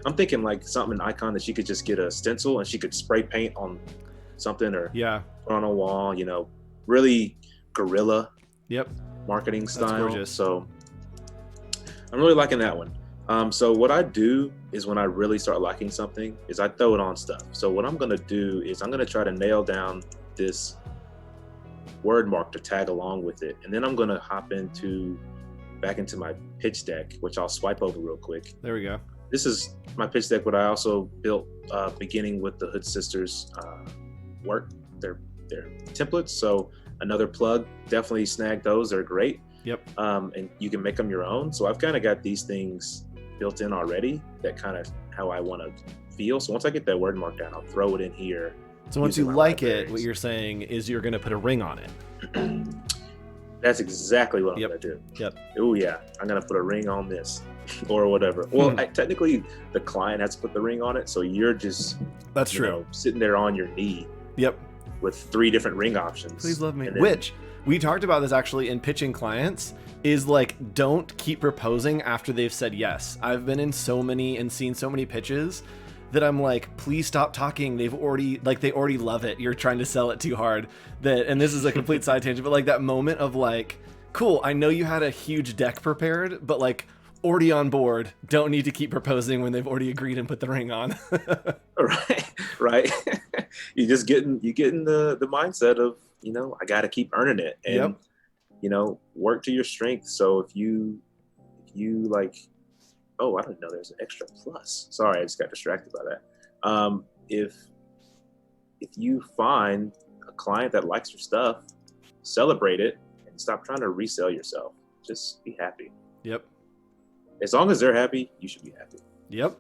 I'm thinking like an icon that she could just get a stencil and she could spray paint on something or put on a wall. You know, really guerrilla. Yep. Marketing style. That's gorgeous. So I'm really liking that one. So what I do is when I really start liking something is I throw it on stuff. So what I'm gonna do is I'm gonna try to nail down this word mark to tag along with it, and then I'm gonna hop back into my pitch deck, which I'll swipe over real quick. There we go. This is my pitch deck, what I also built beginning with the Hood Sisters work, their templates. So another plug, definitely snag those, they're great. Yep. And you can make them your own. So I've kind of got these things built in already, that kind of how I want to feel. So once I get that word mark down, I'll throw it in here. So once you like it, what you're saying is you're going to put a ring on it. That's exactly what I'm going to do. Yep. Oh yeah, I'm going to put a ring on or whatever. Well, technically the client has to put the ring on it. So you're just, that's true, sitting there on your knee. Yep. With 3 different ring options. Please love me. Which we talked about this actually in pitching clients, is like, don't keep proposing after they've said yes. I've been in so many and seen so many pitches that I'm like, please stop talking. They already love it. You're trying to sell it too hard. And this is a complete side tangent, but like that moment of like, cool, I know you had a huge deck prepared, but like already on board, don't need to keep proposing when they've already agreed and put the ring on. Right. You get in the mindset of, you know, I got to keep earning it, and you know, work to your strength. So if you like, oh, I didn't know there's an extra plus. Sorry, I just got distracted by that. If you find a client that likes your stuff, celebrate it and stop trying to resell yourself. Just be happy. Yep. As long as they're happy, you should be happy. Yep.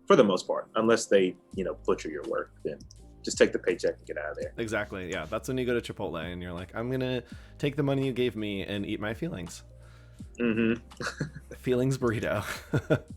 For the most part, unless they, you know, butcher your work, then just take the paycheck and get out of there. Exactly. Yeah. That's when you go to Chipotle and you're like, I'm going to take the money you gave me and eat my feelings. Mm-hmm. Feelings burrito.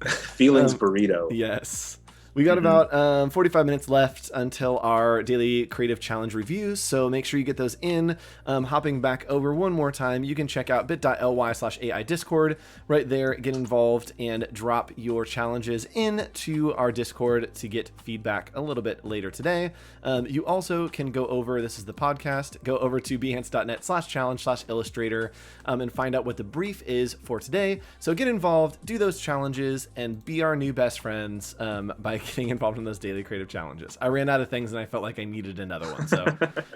Feelings burrito. Yes. We got about 45 minutes left until our daily creative challenge reviews, so make sure you get those in. Hopping back over one more time, you can check out bit.ly/AI Discord right there. Get involved and drop your challenges into our Discord to get feedback a little bit later today. You also can go over, this is the podcast, go over to behance.net/challenge/illustrator and find out what the brief is for today. So get involved, do those challenges, and be our new best friends by getting involved in those daily creative challenges. I ran out of things and I felt like I needed another one. So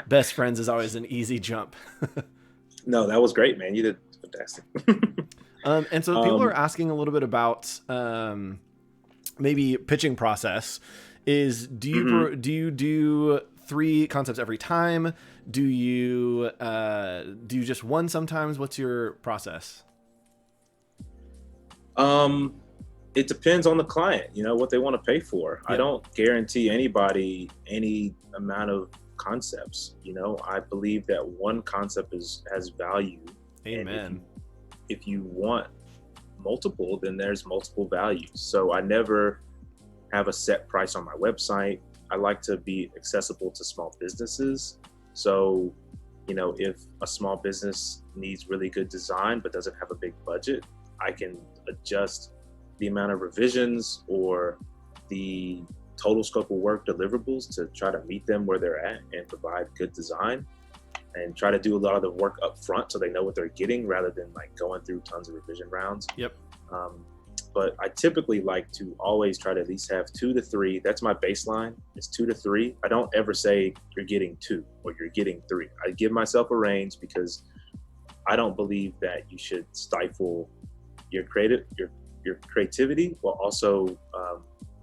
best friends is always an easy jump. No, that was great, man. You did fantastic. And so people are asking a little bit about maybe pitching process. Do you do 3 concepts every time? Do you do just one sometimes? What's your process? It depends on the client, what they want to pay for. Yeah. I don't guarantee anybody any amount of concepts. I believe that one concept has value. Amen. And if you want multiple, then there's multiple values. So I never have a set price on my website. I like to be accessible to small businesses. So, if a small business needs really good design but doesn't have a big budget, I can adjust the amount of revisions or the total scope of work deliverables to try to meet them where they're at and provide good design, and try to do a lot of the work up front so they know what they're getting rather than like going through tons of revision rounds. Yep. But I typically like to always try to at least have 2 to 3. That's my baseline. It's 2 to 3. I don't ever say you're getting 2 or you're getting 3. I give myself a range because I don't believe that you should stifle your creativity while also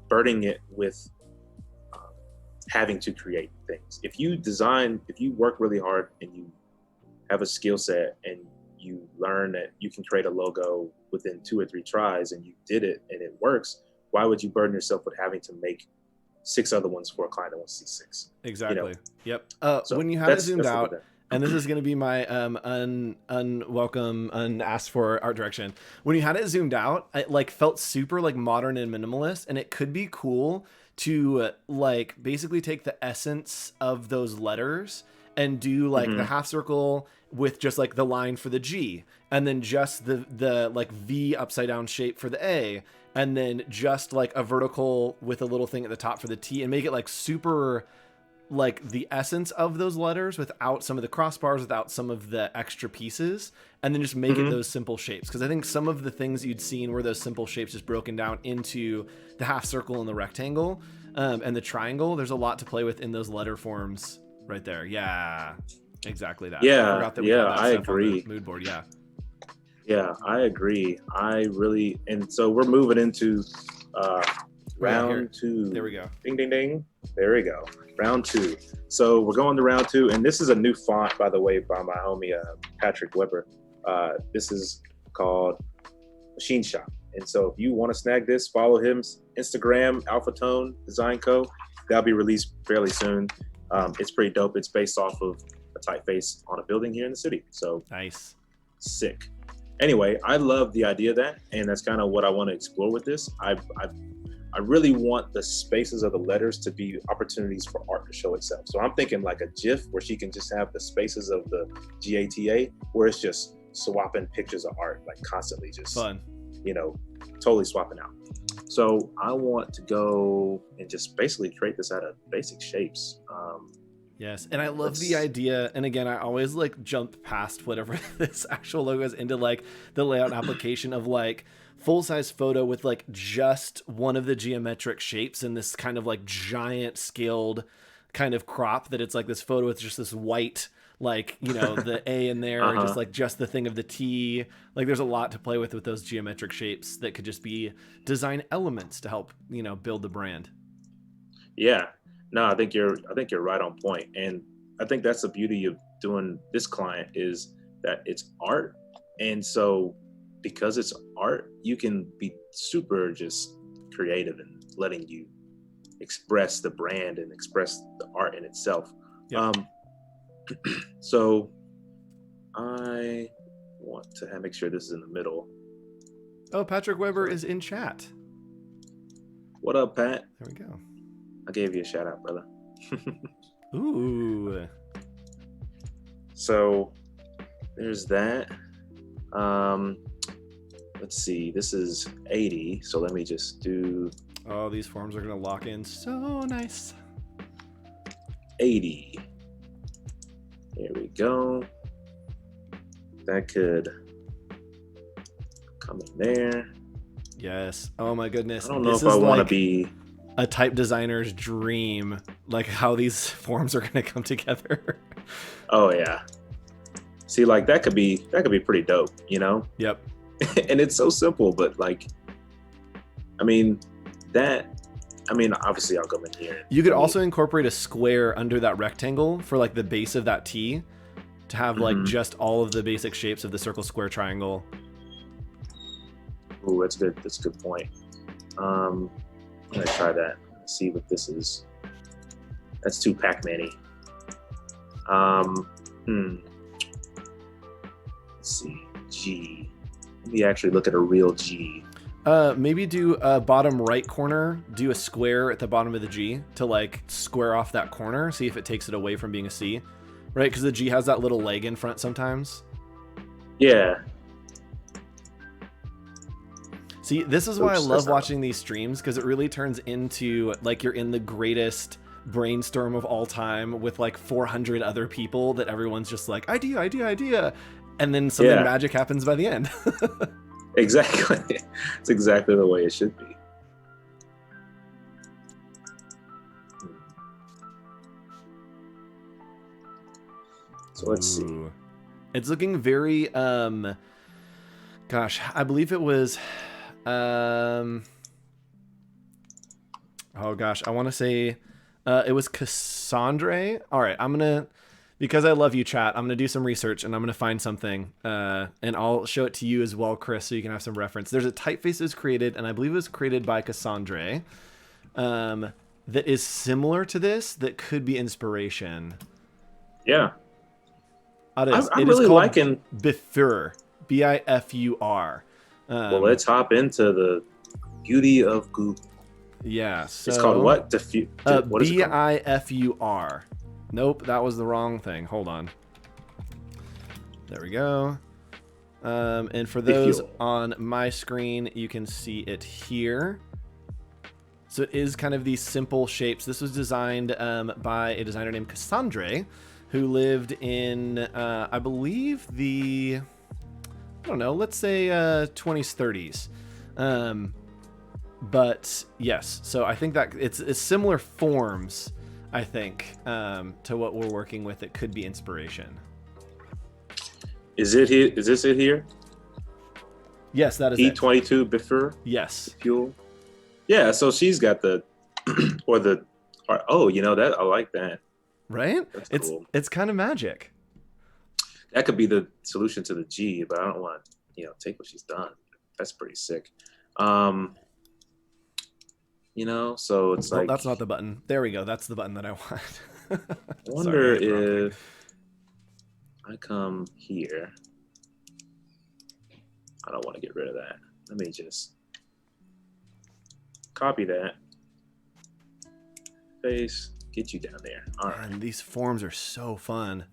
burdening it with having to create things. If you work really hard and you have a skill set and you learn that you can create a logo within 2 or 3 tries and you did it and it works, why would you burden yourself with having to make 6 other ones for a client that wants to see 6? Exactly. Yep. So when you have it zoomed out, and this is going to be my unwelcome, unasked for art direction. When you had it zoomed out, it felt super modern and minimalist, and it could be cool to basically take the essence of those letters and do the half circle with just the line for the G, and then just the V upside down shape for the A, and then just a vertical with a little thing at the top for the T, and make it super the essence of those letters without some of the crossbars, without some of the extra pieces, and then just make it those simple shapes. Because I think some of the things you'd seen were those simple shapes just broken down into the half circle and the rectangle and the triangle. There's a lot to play with in those letter forms right there. Yeah, exactly that. Yeah, I forgot that we had that I agree. Mood board, yeah. Yeah, I agree. And so we're moving into round 2. There we go. Ding, ding, ding. There we go. Round 2. So we're going to round 2, and this is a new font, by the way, by my homie Patrick Weber. This is called Machine Shop. And so if you want to snag this, follow him Instagram, Alphatone Design Co. That'll be released fairly soon. It's pretty dope. It's based off of a typeface on a building here in the city. So nice. Sick. Anyway, I love the idea of that, and that's kind of what I want to explore with this. I really want the spaces of the letters to be opportunities for art to show itself. So I'm thinking a GIF where she can just have the spaces of the GATA where it's just swapping pictures of art, constantly just fun, totally swapping out. So I want to go and just basically create this out of basic shapes. Yes, and I love the idea. And again, I always jump past whatever this actual logo is into the layout application of full-size photo with just one of the geometric shapes in this kind of giant scaled kind of crop, that it's this photo with just this white the A in there, just the thing of the T. There's a lot to play with those geometric shapes that could just be design elements to help build the brand. Yeah, no, I think you're right on point. And I think that's the beauty of doing this client, is that it's art. And so because it's art, you can be super just creative and letting you express the brand and express the art in itself. Yep. So I want to make sure this is in the middle. Oh, Patrick Weber is in chat. What up, Pat? There we go. I gave you a shout out, brother. Ooh. So there's that. Let's see. This is 80. So let me just do. Oh, these forms are gonna lock in so nice. 80. There we go. That could come in there. Yes. Oh my goodness. I don't know if I want to be a type designer's dream, like how these forms are gonna come together. Oh yeah. See, like that could be pretty dope, you know? Yep. And it's so simple, but like, I mean, obviously I'll come in here. You could also incorporate a square under that rectangle for like the base of that T to have like just all of the basic shapes of the circle, square, triangle. Ooh, that's good. That's a good point. I'm gonna try that. Let's see what this is. That's too Pac-Man-y. Let's see. G. Let me actually look at a real G. Maybe do a bottom right corner, do a square at the bottom of the G to like square off that corner, see if it takes it away from being a C, right? Because the G has that little leg in front sometimes. Yeah. See, this is why I love watching these streams, because it really turns into like you're in the greatest brainstorm of all time with like 400 other people that everyone's just like, idea. And then something magic happens by the end. Exactly. It's exactly the way it should be. So let's see. It's looking very, gosh, I believe it was, oh gosh, I want to say it was Cassandra. All right, because I love you, chat, I'm going to do some research and I'm going to find something and I'll show it to you as well, Chris, so you can have some reference. There's a typeface that was created, and I believe it was created by Cassandra, that is similar to this, that could be inspiration. Yeah. I'm really liking Bifur, Bifur. Well, let's hop into the beauty of Google. Yeah. So, it's called what? What is it called? Bifur. Nope, that was the wrong thing. Hold on. There we go. And for those on my screen, you can see it here. So it is kind of these simple shapes. This was designed by a designer named Cassandra, who lived in, I believe, let's say 20s, 30s. But yes, so I think that it's similar forms, I think, to what we're working with. It could be inspiration. Is it here? Is this it here? Yes, that is E22 Bifur? Yes. Fuel. Yeah, so she's got that I like that. Right? That's cool. It's kind of magic. That could be the solution to the G, but I don't want to, take what she's done. That's pretty sick. So it's like, that's not the button. There we go. That's the button that I want. I wonder if I come here. I don't want to get rid of that. Let me just copy that. Paste, get you down there. All right. Man, these forms are so fun.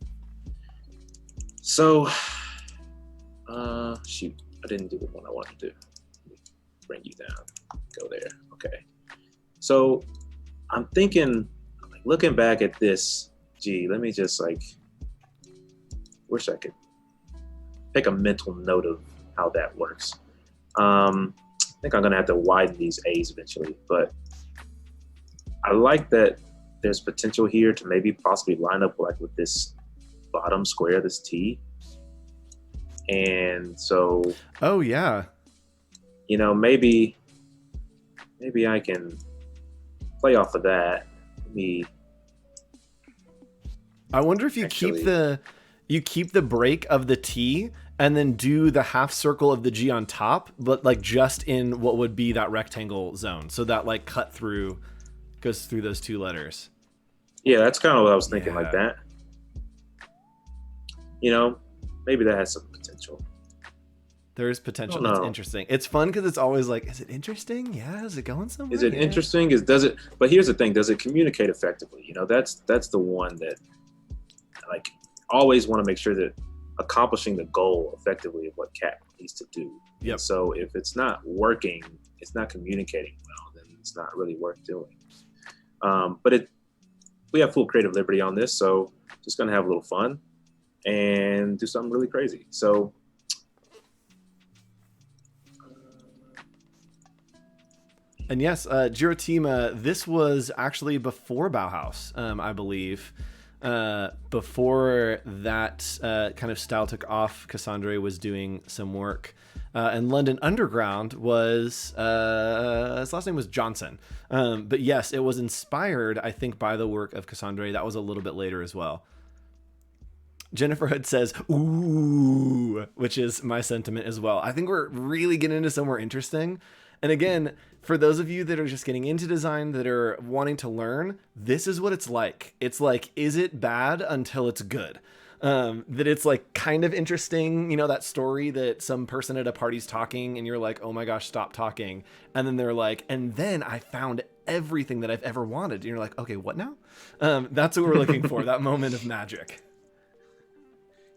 So, shoot, I didn't do the one I wanted to do. Bring you down. Go there. Okay. So, I'm thinking, looking back at this, let me just wish I could take a mental note of how that works. I think I'm gonna have to widen these A's eventually, but I like that there's potential here to maybe possibly line up with this bottom square, this T. And so, oh yeah, maybe I can play off of that. I wonder if you keep the break of the T and then do the half circle of the G on top, but just in what would be that rectangle zone, so that cut through goes through those two letters. Yeah, that's kind of what I was thinking, like that. Maybe that has some potential. There's potential. No. It's interesting. It's fun because it's always like, is it interesting? Yeah. Is it going somewhere? Is it interesting? But here's the thing, does it communicate effectively? You know, that's the one that, like, always want to make sure that accomplishing the goal effectively of what CAT needs to do. Yep. And so if it's not working, it's not communicating well, then it's not really worth doing. But we have full creative liberty on this, so just gonna have a little fun and do something really crazy. So and yes, Giratima, this was actually before Bauhaus, I believe. Before that kind of style took off, Cassandre was doing some work. And London Underground was, his last name was Johnson. But yes, it was inspired, I think, by the work of Cassandre. That was a little bit later as well. Jennifer Hood says, ooh, which is my sentiment as well. I think we're really getting into somewhere interesting. And again, for those of you that are just getting into design, that are wanting to learn, this is what it's like. It's like, is it bad until it's good? That it's like kind of interesting, you know, that story that some person at a party's talking and you're like, oh my gosh, stop talking. And then they're like, and then I found everything that I've ever wanted. And you're like, okay, what now? That's what we're looking for, that moment of magic.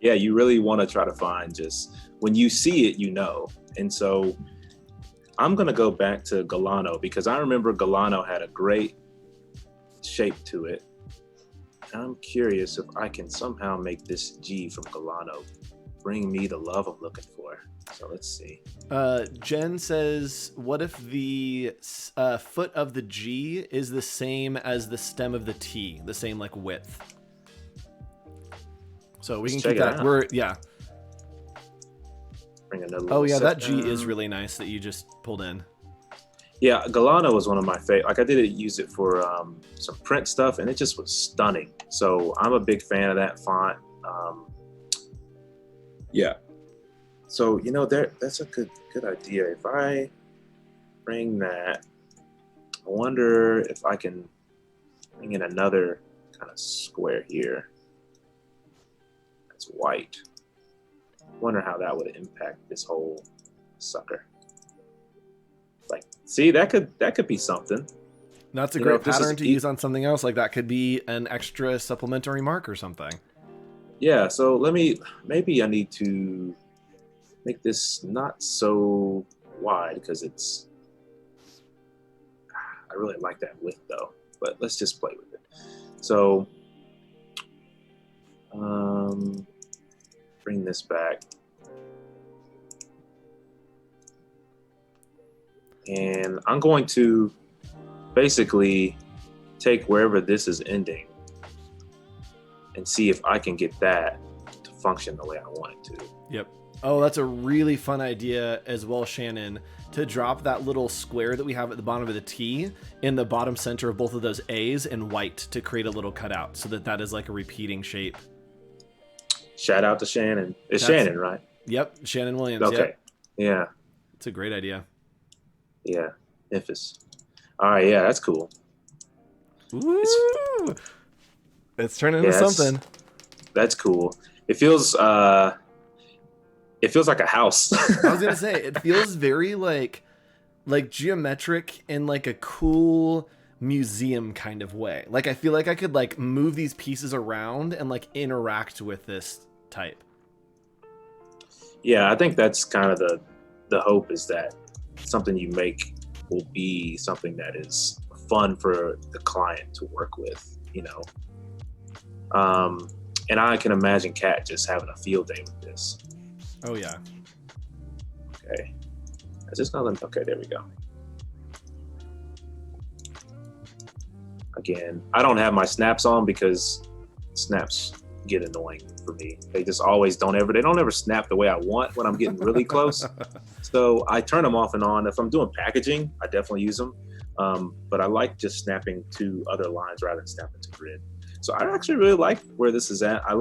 Yeah, you really want to try to find just, when you see it, you know. And so I'm going to go back to Galano because I remember Galano had a great shape to it. I'm curious if I can somehow make this G from Galano bring me the love I'm looking for. So let's see. Jen says, what if the foot of the G is the same as the stem of the T, the same like width? So we can keep that. Bring another oh yeah, that down. G is really nice that you just pulled in. Yeah, Galano was one of my favorite. Like I did use it for some print stuff, and it just was stunning. So I'm a big fan of that font. Yeah. So you know, that's a good idea. If I bring that, I wonder if I can bring in another kind of square here. That's white. I wonder how that would impact this whole sucker. Like, see, that could be something. That's a great pattern to use on something else. Like that could be an extra supplementary mark or something. Yeah, so maybe I need to make this not so wide because I really like that width though, but let's just play with it. So, bring this back. And I'm going to basically take wherever this is ending and see if I can get that to function the way I want it to. Yep. Oh, that's a really fun idea as well, Shannon, to drop that little square that we have at the bottom of the T in the bottom center of both of those A's in white to create a little cutout so that is like a repeating shape. Shout out to Shannon. Shannon, right? Yep. Shannon Williams. Okay. Yep. Yeah. It's a great idea. Yeah. Memphis. All right. Yeah, that's cool. Ooh. It's turning into something. That's cool. It feels like a house. I was gonna say it feels very like geometric in like a cool museum kind of way. Like I feel like I could like move these pieces around and like interact with this type. Yeah, I think that's kind of the hope, is that something you make will be something that is fun for the client to work with, you know. And I can imagine Kat just having a field day with this. Oh yeah. Okay. Is this not? Okay, there we go. Again, I don't have my snaps on because snaps get annoying for me. They just always don't ever snap the way I want when I'm getting really close. So I turn them off and on. If I'm doing packaging, I definitely use them. But I like just snapping to other lines rather than snapping to grid. So I actually really like where this is at. I'm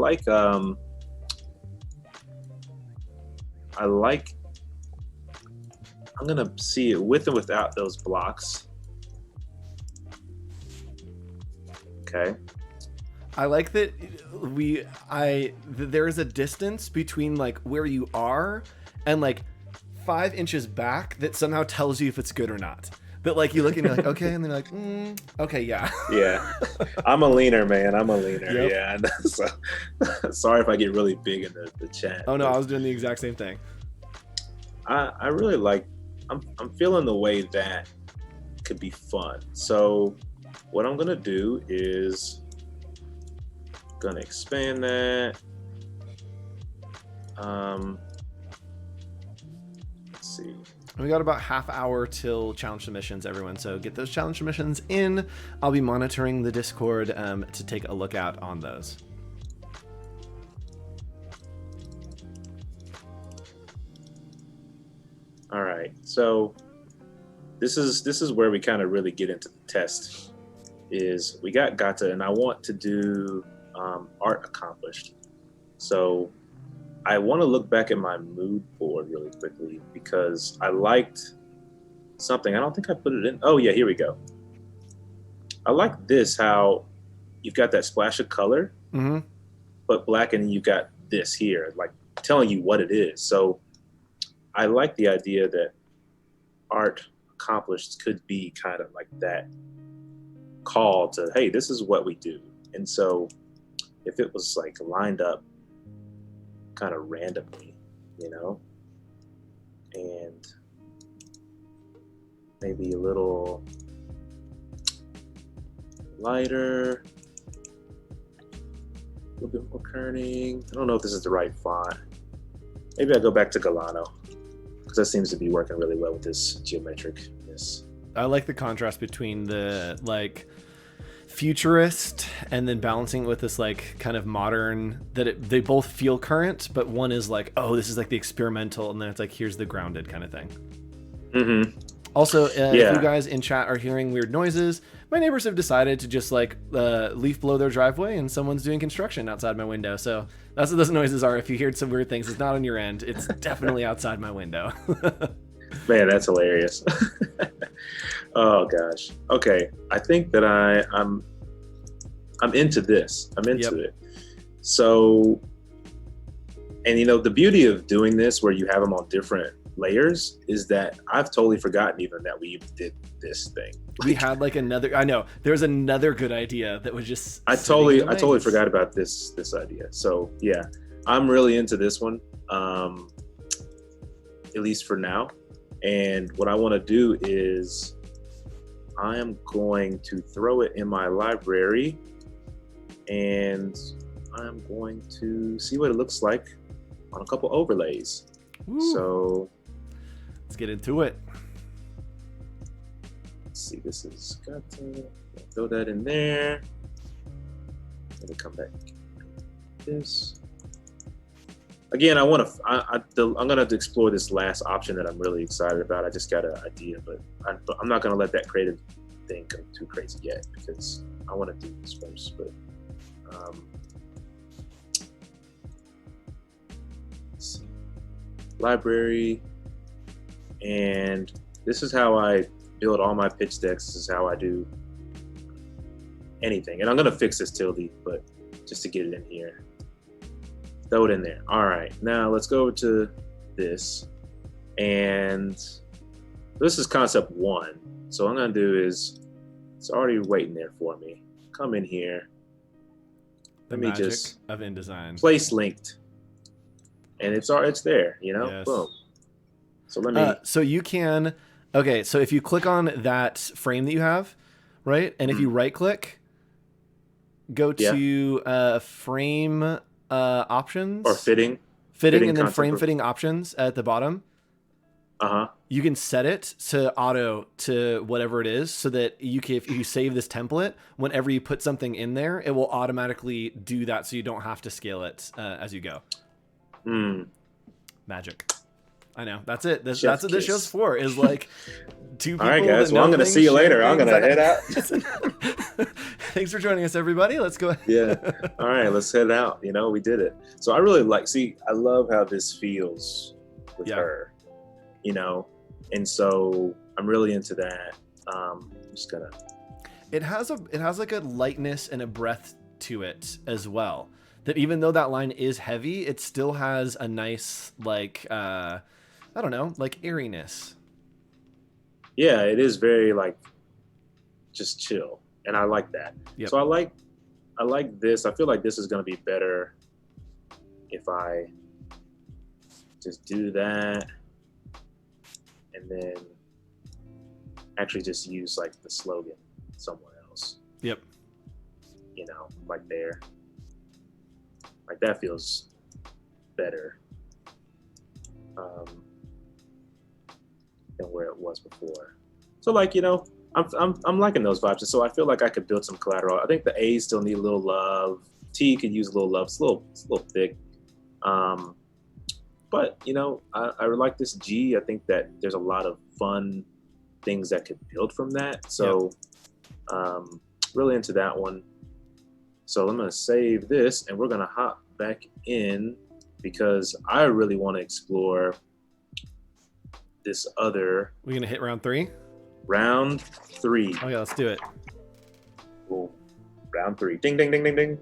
gonna see it with and without those blocks. Okay. I like that there is a distance between like where you are and like 5 inches back that somehow tells you if it's good or not. That like you look and you're like, okay, and they're like, okay, yeah. Yeah, I'm a leaner, man. I'm a leaner. Yep. Yeah. So sorry if I get really big in the chat. Oh no, I was doing the exact same thing. I really like. I'm feeling the way that could be fun. So what I'm gonna do is gonna expand that. Let's see. We got about half hour till challenge submissions, everyone. So get those challenge submissions in. I'll be monitoring the Discord to take a look out on those. All right. So this is where we kind of really get into the test. Is we got Gata, and I want to do art accomplished. So I want to look back at my mood board really quickly because I liked something. I don't think I put it in. Oh yeah, here we go. I like this, how you've got that splash of color, but black, and you've got this here, like telling you what it is. So I like the idea that art accomplished could be kind of like that call to, hey, this is what we do. And so if it was like lined up kind of randomly, you know, and maybe a little lighter, a little bit more kerning. I don't know if this is the right font. Maybe I go back to Galano because that seems to be working really well with this geometricness. I like the contrast between the like futurist and then balancing it with this like kind of modern, that they both feel current, but one is like, oh, this is like the experimental, and then it's like, here's the grounded kind of thing. Also, if you guys in chat are hearing weird noises, my neighbors have decided to just like leaf blow their driveway, and someone's doing construction outside my window. So that's what those noises are. If you hear some weird things, it's not on your end. It's definitely outside my window. Man, that's hilarious. Oh gosh. Okay, I think that I'm into this. I'm into it. So, and you know, the beauty of doing this where you have them on different layers is that I've totally forgotten even that we even did this thing. We had like another, I know there's another good idea that was just I totally forgot about this idea. So yeah, I'm really into this one, at least for now. And what I want to do is I am going to throw it in my library, and I'm going to see what it looks like on a couple overlays. Ooh. So let's get into it. Let's see, this is got to throw that in there. Let me come back. This. Again, I'm gonna have to explore this last option that I'm really excited about. I just got an idea, but I'm not gonna let that creative thing go too crazy yet because I want to do this first. But let's see. Library, and this is how I build all my pitch decks. This is how I do anything, and I'm gonna fix this tilde, but just to get it in here. Throw it in there. All right, now let's go over to this, and this is concept 1. So what I'm gonna do is, it's already waiting there for me. Come in here. Let me just of InDesign. Place linked, and it's there. You know, yes. Boom. So let me. So you can. Okay, so if you click on that frame that you have, right, and if you right click, go to frame. Options or fitting and then frame fitting options at the bottom. You can set it to auto to whatever it is, so that you can, if you save this template, whenever you put something in there, it will automatically do that, so you don't have to scale it as you go. Magic. I know. That's it. That's what this show's for, is like two people. All right, guys. Well, I'm going to see you later. I'm going to head out. Thanks for joining us, everybody. Let's go. Yeah. All right, let's head out. You know, we did it. So I really I love how this feels with her, you know, and so I'm really into that. I'm just going to. It has like a lightness and a breadth to it as well, that even though that line is heavy, it still has a nice, like, I I don't know, like airiness. Yeah, it is very like just chill, and I like that. Yep. So I like this. I feel like this is going to be better if I just do that and then actually just use like the slogan somewhere else. Yep. You know, like there. Like that feels better than where it was before. So like, you know, I'm liking those vibes. And so I feel like I could build some collateral. I think the A's still need a little love. T could use a little love. It's a little thick. But you know, I like this G. I think that there's a lot of fun things that could build from that. So really into that one. So I'm gonna save this and we're gonna hop back in because I really want to explore this other. We're gonna hit round 3? Round 3. Oh yeah, let's do it. Cool. Round 3. Ding ding ding ding ding.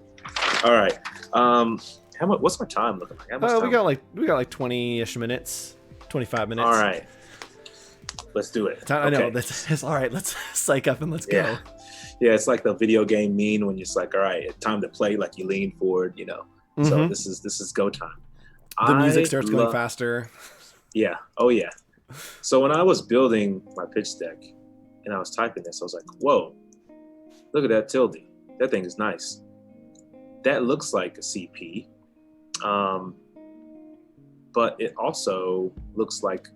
All right. How much? What's our time looking like? How much time? We got like 20-ish minutes, 25 minutes. All right. Let's do it. I know that's all right. Let's psych up and let's go. Yeah, it's like the video game mean when you're just like, all right, it's time to play. Like you lean forward, you know. Mm-hmm. So this is go time. The music starts going faster. Yeah. Oh yeah. So when I was building my pitch deck and I was typing this, I was like, whoa, look at that tilde. That thing is nice. That looks like a CP. But it also looks like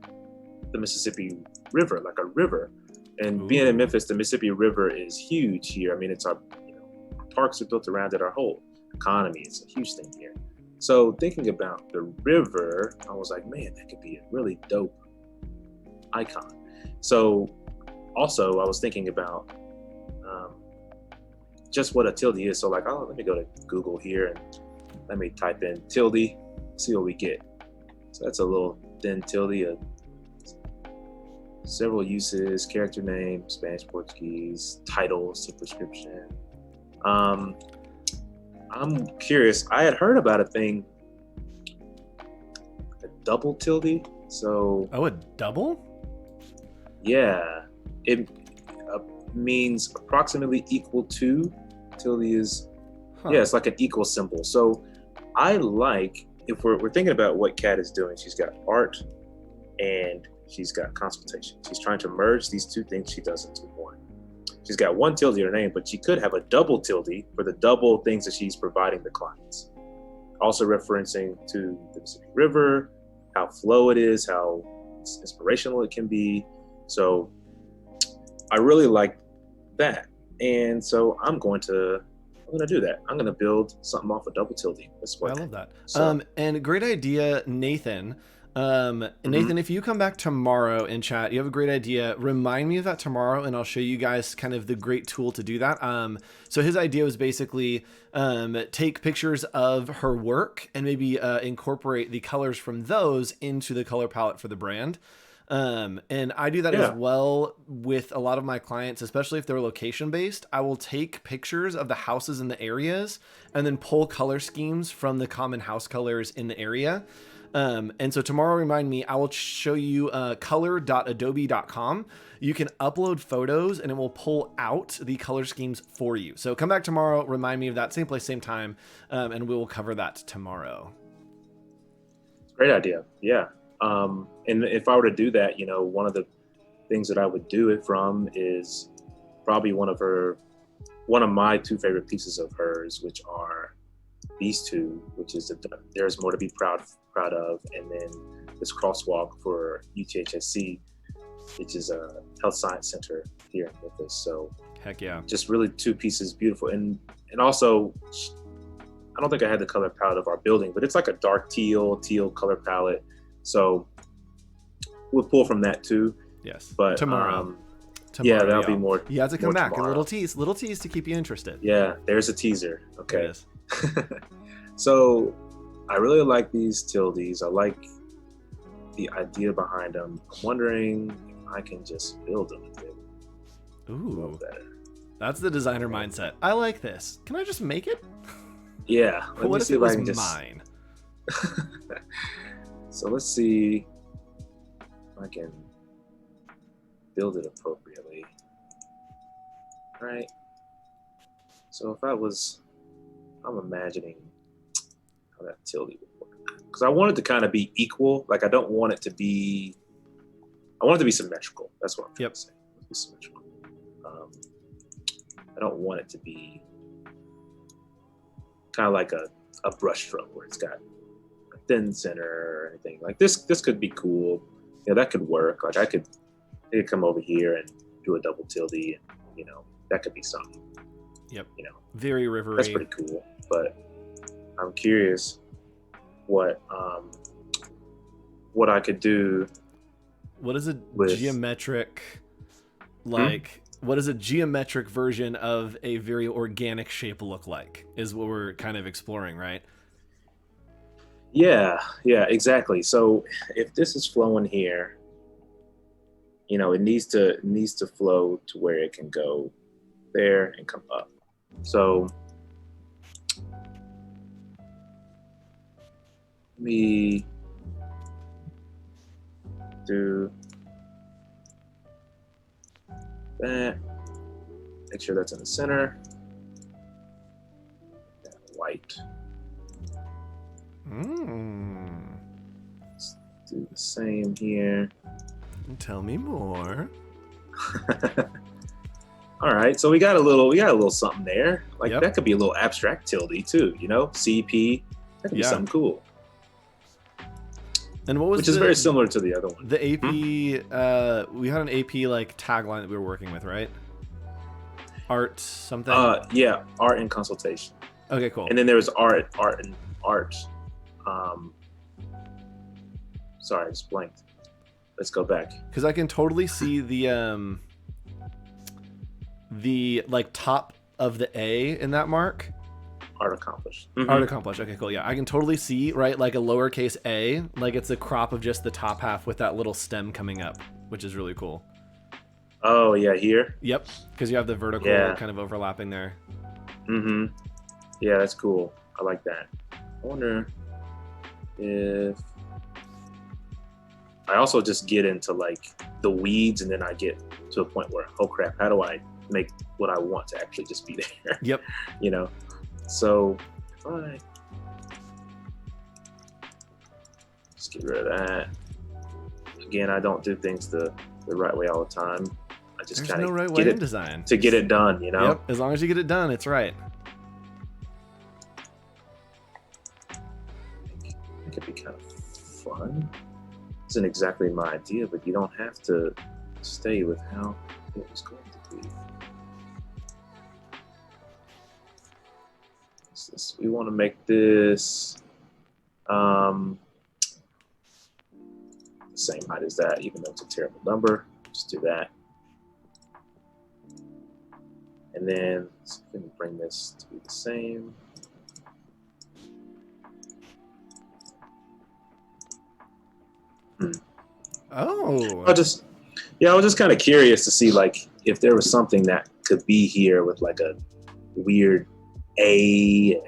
the Mississippi River, like a river. And being in Memphis, the Mississippi River is huge here. I mean, it's our parks are built around it. Our whole economy is a huge thing here. So thinking about the river, I was like, man, that could be a really dope icon. So also I was thinking about just what a tilde is. So like, let me go to Google here and let me type in tilde, see what we get. So that's a little thin tilde, several uses, character name, Spanish, Portuguese, title, superscription. I'm curious. I had heard about a thing, a double tilde. So a double? Yeah, it means approximately equal to. Tilde is it's like an equal symbol. So I like, if we're thinking about what Kat is doing, she's got art and she's got consultation. She's trying to merge these two things she does into one. She's got one tilde in her name, but she could have a double tilde for the double things that she's providing the clients. Also referencing to the Mississippi River, how flow it is, how inspirational it can be. So I really like that. And so I'm going to do that. I'm going to build something off a double tilde. I love that. So, and great idea, Nathan. Nathan, if you come back tomorrow in chat, you have a great idea. Remind me of that tomorrow, and I'll show you guys kind of the great tool to do that. So his idea was basically take pictures of her work and maybe incorporate the colors from those into the color palette for the brand. And I do that as well with a lot of my clients, especially if they're location based. I will take pictures of the houses in the areas and then pull color schemes from the common house colors in the area. And so tomorrow, remind me, I will show you color.adobe.com. You can upload photos and it will pull out the color schemes for you. So come back tomorrow, remind me of that, same place, same time, and we will cover that tomorrow. Great idea. Yeah. And if I were to do that, one of the things that I would do it from is probably one of my two favorite pieces of hers, which are these two, which is There's More to Be Proud of, and then this crosswalk for UTHSC, which is a health science center here in Memphis. So heck yeah, just really two pieces, beautiful. And also, I don't think I had the color palette of our building, but it's like a dark teal color palette. So we'll pull from that too. Yes. But tomorrow, yeah, that'll be more. You have to come back. Tomorrow. A little tease to keep you interested. Yeah, there's a teaser. Okay. There it is. So I really like these tildes. I like the idea behind them. I'm wondering if I can just build them a bit. Ooh, better. That's the designer mindset. I like this. Can I just make it? Yeah. What if it was mine? So let's see. I can build it appropriately. Right? So if I'm imagining how that tilde would work. Because I want it to kind of be equal. Like I want it to be symmetrical. That's what I'm trying to say. Be symmetrical. I don't want it to be kind of like a brush stroke where it's got a thin center or anything. Like this could be cool. That could work. Like I could come over here and do a double tilde, and that could be something. Yep. Very rivery. That's pretty cool. But I'm curious what I could do. What is a geometric what does a geometric version of a very organic shape look like is what we're kind of exploring, right? Yeah, exactly. So if this is flowing here, it needs to flow to where it can go there and come up. So let me do that. Make sure that's in the center. That white. Let's do the same here. Tell me more. All right, so we got a little something there. Like that could be a little abstract tilde too, CP. That could be something cool. And what was which is very similar to the other one. The AP, we had an AP like tagline that we were working with, right? Art something. Yeah, art and consultation. Okay, cool. And then there was art. Sorry, I just blanked. Let's go back. Because I can totally see the like top of the A in that mark. Art accomplished. Art accomplished. Okay, cool. Yeah, I can totally see, right, like a lowercase a, like it's a crop of just the top half with that little stem coming up, which is really cool. Oh, yeah, here? Yep, because you have the vertical kind of overlapping there. Yeah, that's cool. I like that. I wonder if... I also just get into like the weeds, and then I get to a point where, oh crap, how do I make what I want to actually just be there? Yep. So if I just get rid of that. Again, I don't do things the right way all the time. I just kind of get it design to get it done, Yep. As long as you get it done, it's right. It could be kind of fun. Isn't exactly my idea, but you don't have to stay with how it was going to be. We want to make this the same height as that, even though it's a terrible number. Just do that. And then let's bring this to be the same. Oh. I was just kind of curious to see like if there was something that could be here with like a weird A,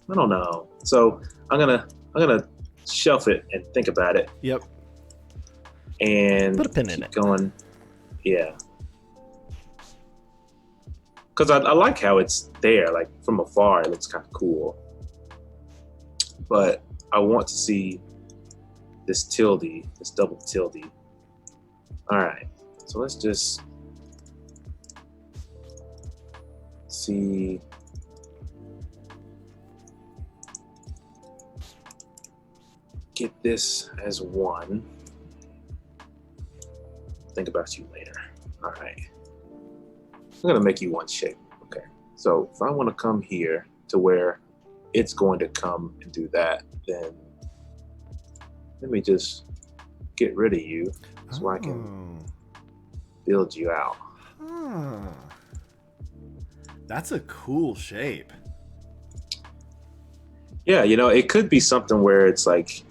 I don't know. So I'm gonna shelf it and think about it. Yep. And put a pin in it. Going, yeah. Because I like how it's there, like from afar, it looks kind of cool. But I want to see this tilde, this double tilde. All right, so let's just see. Get this as one. Think about you later. All right. I'm gonna make you one shape. Okay. So if I want to come here to where it's going to come and do that, then let me just get rid of you so I can build you out. That's a cool shape. Yeah, it could be something where it's like,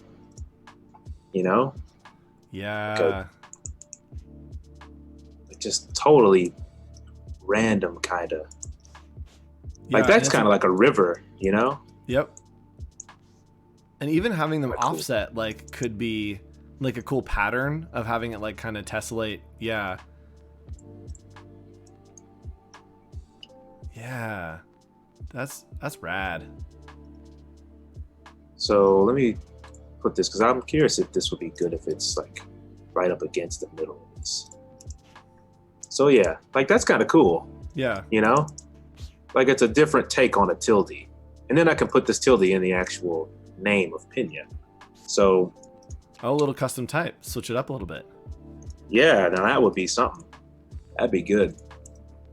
yeah, just totally random kind of. Like that's kind of like a river, Yep. And even having them offset, like, could be like a cool pattern of having it like kind of tessellate. Yeah. Yeah. That's rad. So let me put this, because I'm curious if this would be good if it's like right up against the middle of this. So yeah, like that's kind of cool. Yeah. You know, like it's a different take on a tilde. And then I can put this tilde in the actual name of Pena. So. Oh, a little custom type. Switch it up a little bit. Yeah, now that would be something. That'd be good.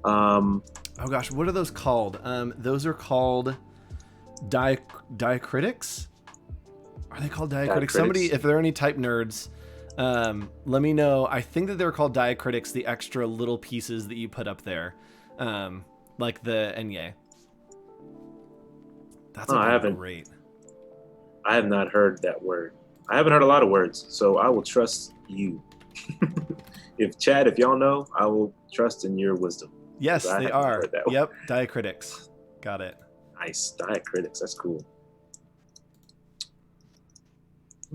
Oh gosh, what are those called? Those are called diacritics? Are they called diacritics? Somebody, if there are any type nerds, let me know. I think that they're called diacritics, the extra little pieces that you put up there. Like the enye. That's great. I have not heard that word. I haven't heard a lot of words, so I will trust you. If y'all know, I will trust in your wisdom. Yes, they are. Yep, diacritics. Got it. Nice, diacritics. That's cool.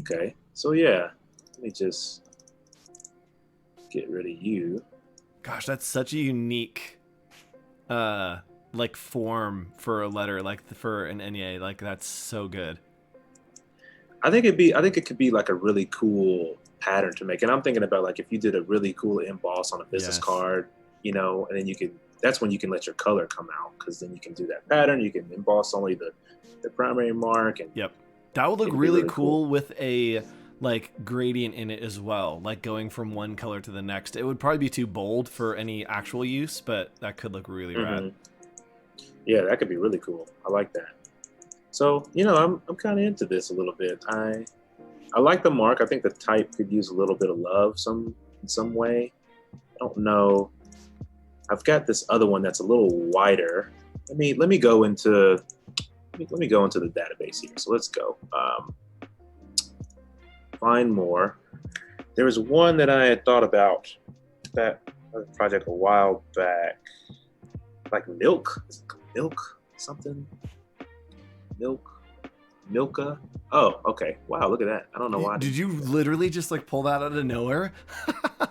Okay, so yeah, let me just get rid of you. Gosh, that's such a unique, like form for a letter, like for an enye. Like that's so good. I think it could be like a really cool pattern to make. And I'm thinking about like if you did a really cool emboss on a business card, you know, and then that's when you can let your color come out, because then you can do that pattern. You can emboss only the primary mark. And yep, that would look really cool with a like gradient in it as well, like going from one color to the next. It would probably be too bold for any actual use, but that could look really rad. Yeah, that could be really cool. I like that. So, you know, I'm kind of into this a little bit. I like the mark. I think the type could use a little bit of love in some way. I don't know. I've got this other one that's a little wider. Let me go into the database here. So let's go. Find more. There was one that I had thought about, that project a while back, like milk something. Milka. Oh, okay. Wow, look at that. I don't know why. Did you literally just like pull that out of nowhere?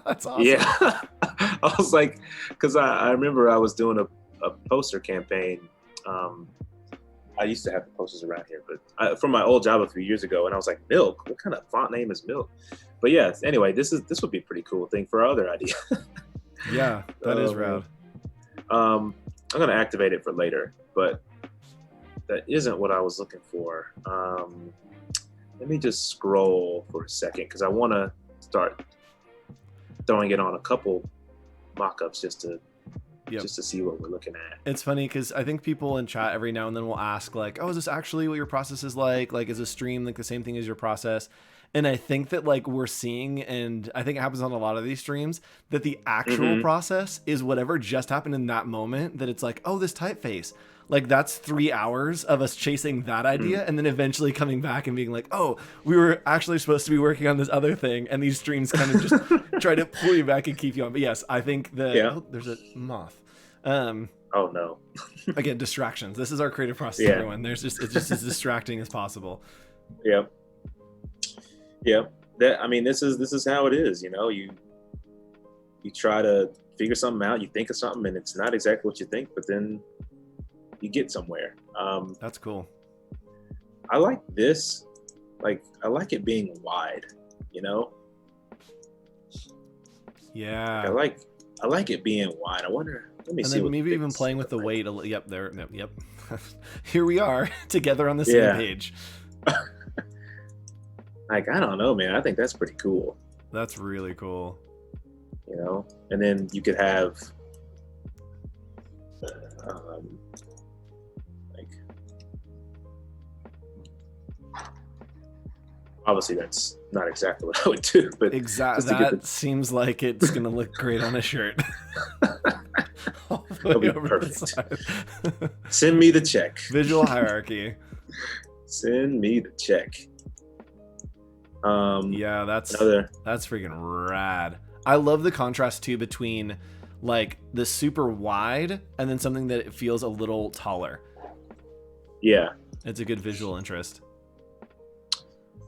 That's awesome. Yeah. I was like, because I remember I was doing a poster campaign. I used to have the posters around here, but from my old job a few years ago, and I was like, milk? What kind of font name is milk? But yeah, anyway, this would be a pretty cool thing for our other idea. Yeah, that is rad. I'm going to activate it for later, but that isn't what I was looking for. Let me just scroll for a second, because I want to start throwing it on a couple mock-ups just to see what we're looking at. It's funny because I think people in chat every now and then will ask like, oh, is this actually what your process is like? Like, is a stream like the same thing as your process? And I think that like we're seeing, and I think it happens on a lot of these streams, that the actual process is whatever just happened in that moment, that it's like, oh, this typeface. Like that's 3 hours of us chasing that idea and then eventually coming back and being like, oh, we were actually supposed to be working on this other thing. And these streams kind of just try to pull you back and keep you on. But yes, I think that there's a moth. Oh no. Again, distractions. This is our creative process, everyone. It's just as distracting as possible. Yep. This is how it is, you know. You try to figure something out, you think of something and it's not exactly what you think, but then you get somewhere. That's cool. I like this. Like, I like it being wide, you know? Yeah. I like it being wide. I wonder, let me see. And then maybe even playing with the weight. Yep, there. Yep. Here we are together on the same page. Like, I don't know, man. I think that's pretty cool. That's really cool. You know? And then you could have obviously that's not exactly what I would do, but exactly that seems like it's gonna look great on a shirt. That'll be perfect. Send me the check. Visual hierarchy. Send me the check. Yeah, that's freaking rad. I love the contrast too between like the super wide and then something that it feels a little taller. Yeah, it's a good visual interest.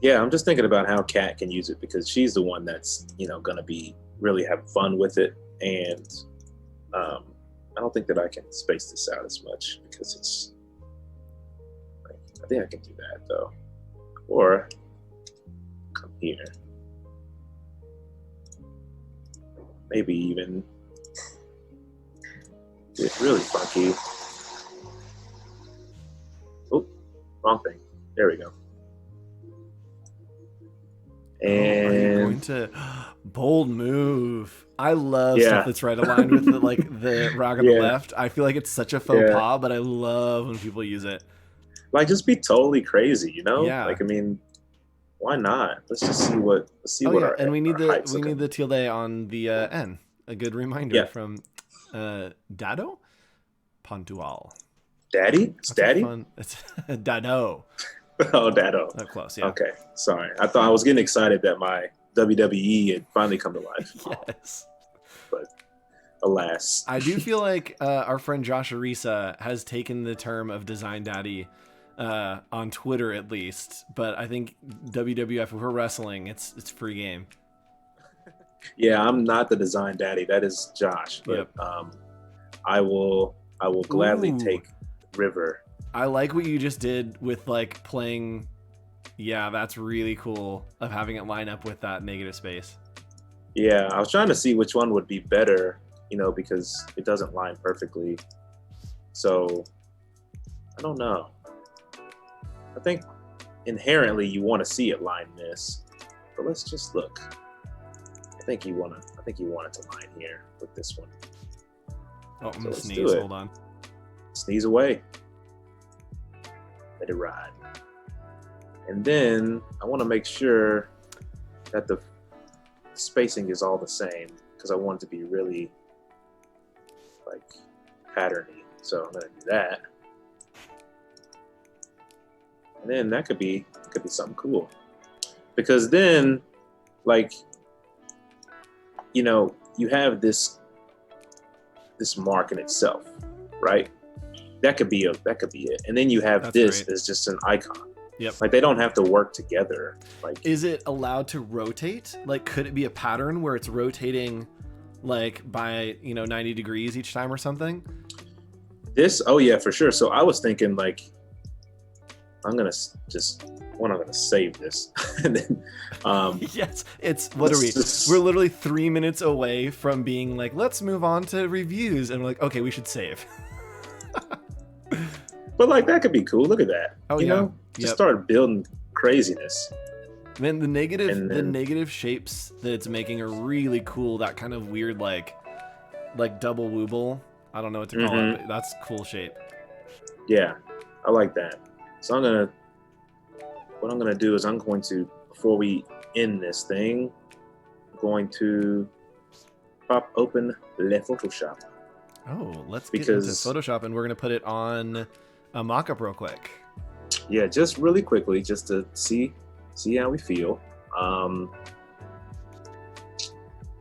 Yeah, I'm just thinking about how Kat can use it because she's the one that's, going to be really have fun with it. And um, I don't think that I can space this out as much because I think I can do that though. Or come here. Maybe even get really funky. Oh, wrong thing. There we go. And are you going to bold move? I love stuff that's right aligned with the rock on the left. I feel like it's such a faux pas, but I love when people use it. Like, just be totally crazy, Yeah. Like, I mean, why not? Let's just see what. Let's see what our. And we need the tilde on the N. A good reminder from Dado Pontual. Daddy? It's Daddy? It's Dado. Oh, Dado. Oh, close, yeah. Okay, sorry. I thought I was getting excited that my WWE had finally come to life. Yes. But alas. I do feel like our friend Josh Arisa has taken the term of Design Daddy on Twitter at least, but I think WWF, if we're wrestling, it's free game. Yeah, I'm not the Design Daddy. That is Josh. But I will gladly take River. I like what you just did with like playing. Yeah, that's really cool of having it line up with that negative space. Yeah, I was trying to see which one would be better, because it doesn't line perfectly. So I don't know. I think inherently you want to see it line this, but let's just look. I think you want it to line here with this one. Oh, I'm gonna sneeze. Hold on. Sneeze away. Let it ride. And then I want to make sure that the spacing is all the same because I want it to be really like patterny. So I'm gonna do that. And then that could be something cool. Because then like you have this mark in itself, right? That could be it. And then you have this as just an icon. Yep. Like they don't have to work together. Like, is it allowed to rotate? Like, could it be a pattern where it's rotating like by 90 degrees each time or something? Oh yeah, for sure. So I was thinking like I'm gonna save this and then yes, it's what are we? We're literally 3 minutes away from being like, let's move on to reviews, and we're like, okay, we should save. But like that could be cool. Look at that. Oh, you know, just start building craziness. Man, the negative shapes that it's making are really cool. That kind of weird like double wooble. I don't know what to call it, but that's a cool shape. Yeah, I like that. So what I'm gonna do is I'm going to, before we end this thing, I'm going to pop open Le Photoshop. Oh, let's get into Photoshop, and we're gonna put it on a mock-up real quick. Yeah, just really quickly, just to see how we feel.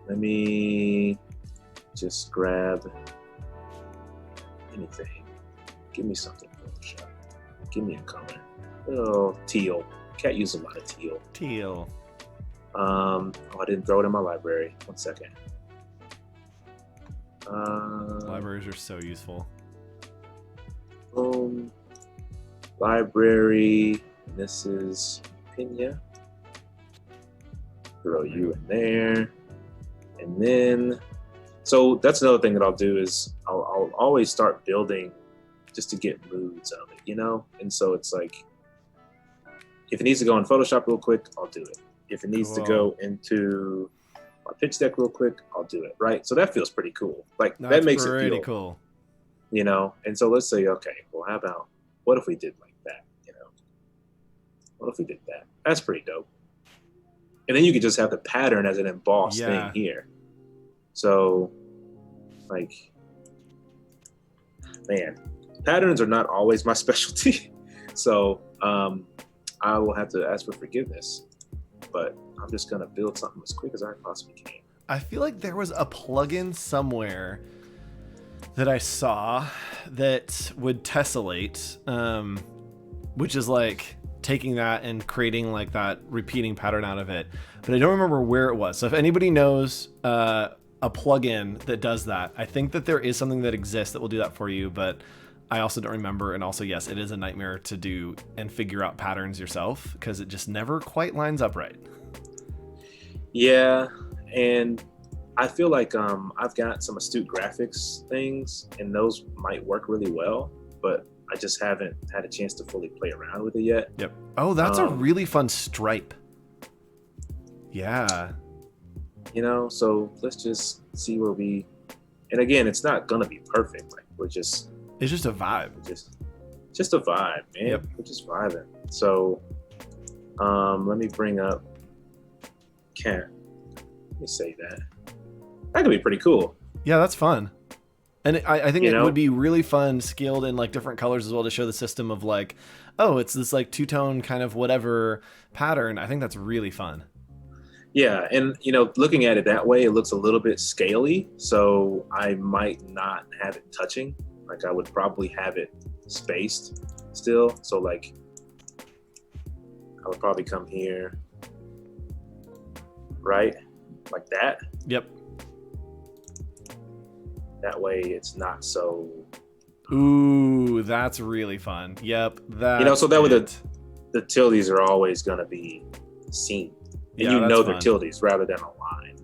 Let me just grab anything. Give me something, Photoshop. Give me a color. Oh, teal. Can't use a lot of teal. Teal. I didn't throw it in my library. 1 second. Libraries are so useful. Library. This is Pina. Throw you in there. And then, so that's another thing that I'll do is I'll always start building just to get moods of it, you know? And so it's like, if it needs to go in Photoshop real quick, I'll do it. If it needs to go into my pitch deck real quick, I'll do it, right? So that feels pretty cool. Like, that makes it feel pretty cool. You know? And so let's say, okay, well, how about, what if we did like that, you know? What if we did that? That's pretty dope. And then you could just have the pattern as an embossed thing here. So, like, man, patterns are not always my specialty. So I will have to ask for forgiveness. But I'm just going to build something as quick as I possibly can. I feel like there was a plugin somewhere that I saw that would tessellate, which is like taking that and creating like that repeating pattern out of it, but I don't remember where it was. So if anybody knows a plugin that does that, I think that there is something that exists that will do that for you, but I also don't remember. And also, yes, it is a nightmare to do and figure out patterns yourself because it just never quite lines up right. Yeah, and I feel like I've got some Astute Graphics things, and those might work really well, but I just haven't had a chance to fully play around with it yet. Yep. Oh, that's a really fun stripe. Yeah. You know, so let's just see where we. And again, it's not gonna be perfect. Like it's just a vibe. Just a vibe, man. Yep. We're just vibing. So, let me bring up. Let me say that. That could be pretty cool. Yeah, that's fun. And I think it would be really fun, scaled in like different colors as well, to show the system of like, oh, it's this like two-tone kind of whatever pattern. I think that's really fun. Yeah, and looking at it that way, it looks a little bit scaly, so I might not have it touching. Like I would probably have it spaced still. So like I would probably come here, right? Like that. Yep. That way it's not so. Ooh, that's really fun. Yep. That. So that way the tildes are always going to be seen, and they're tildes rather than a line.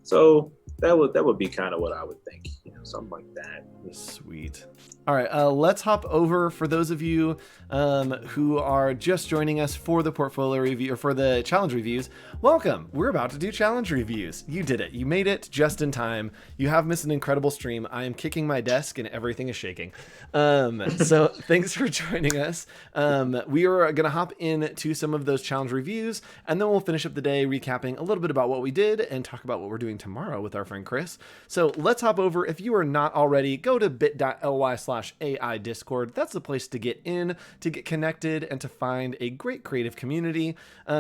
So that would be kind of what I would think. Something like that. Sweet. All right, let's hop over for those of you who are just joining us for the portfolio review or for the challenge reviews. Welcome. We're about to do challenge reviews. You did it. You made it just in time. You have missed an incredible stream. I am kicking my desk and everything is shaking. So thanks for joining us. We are going to hop into some of those challenge reviews, and then we'll finish up the day recapping a little bit about what we did and talk about what we're doing tomorrow with our friend Chris. So let's hop over. If you are not already, go to bit.ly/AI Discord. That's the place to get in, to get connected, and to find a great creative community.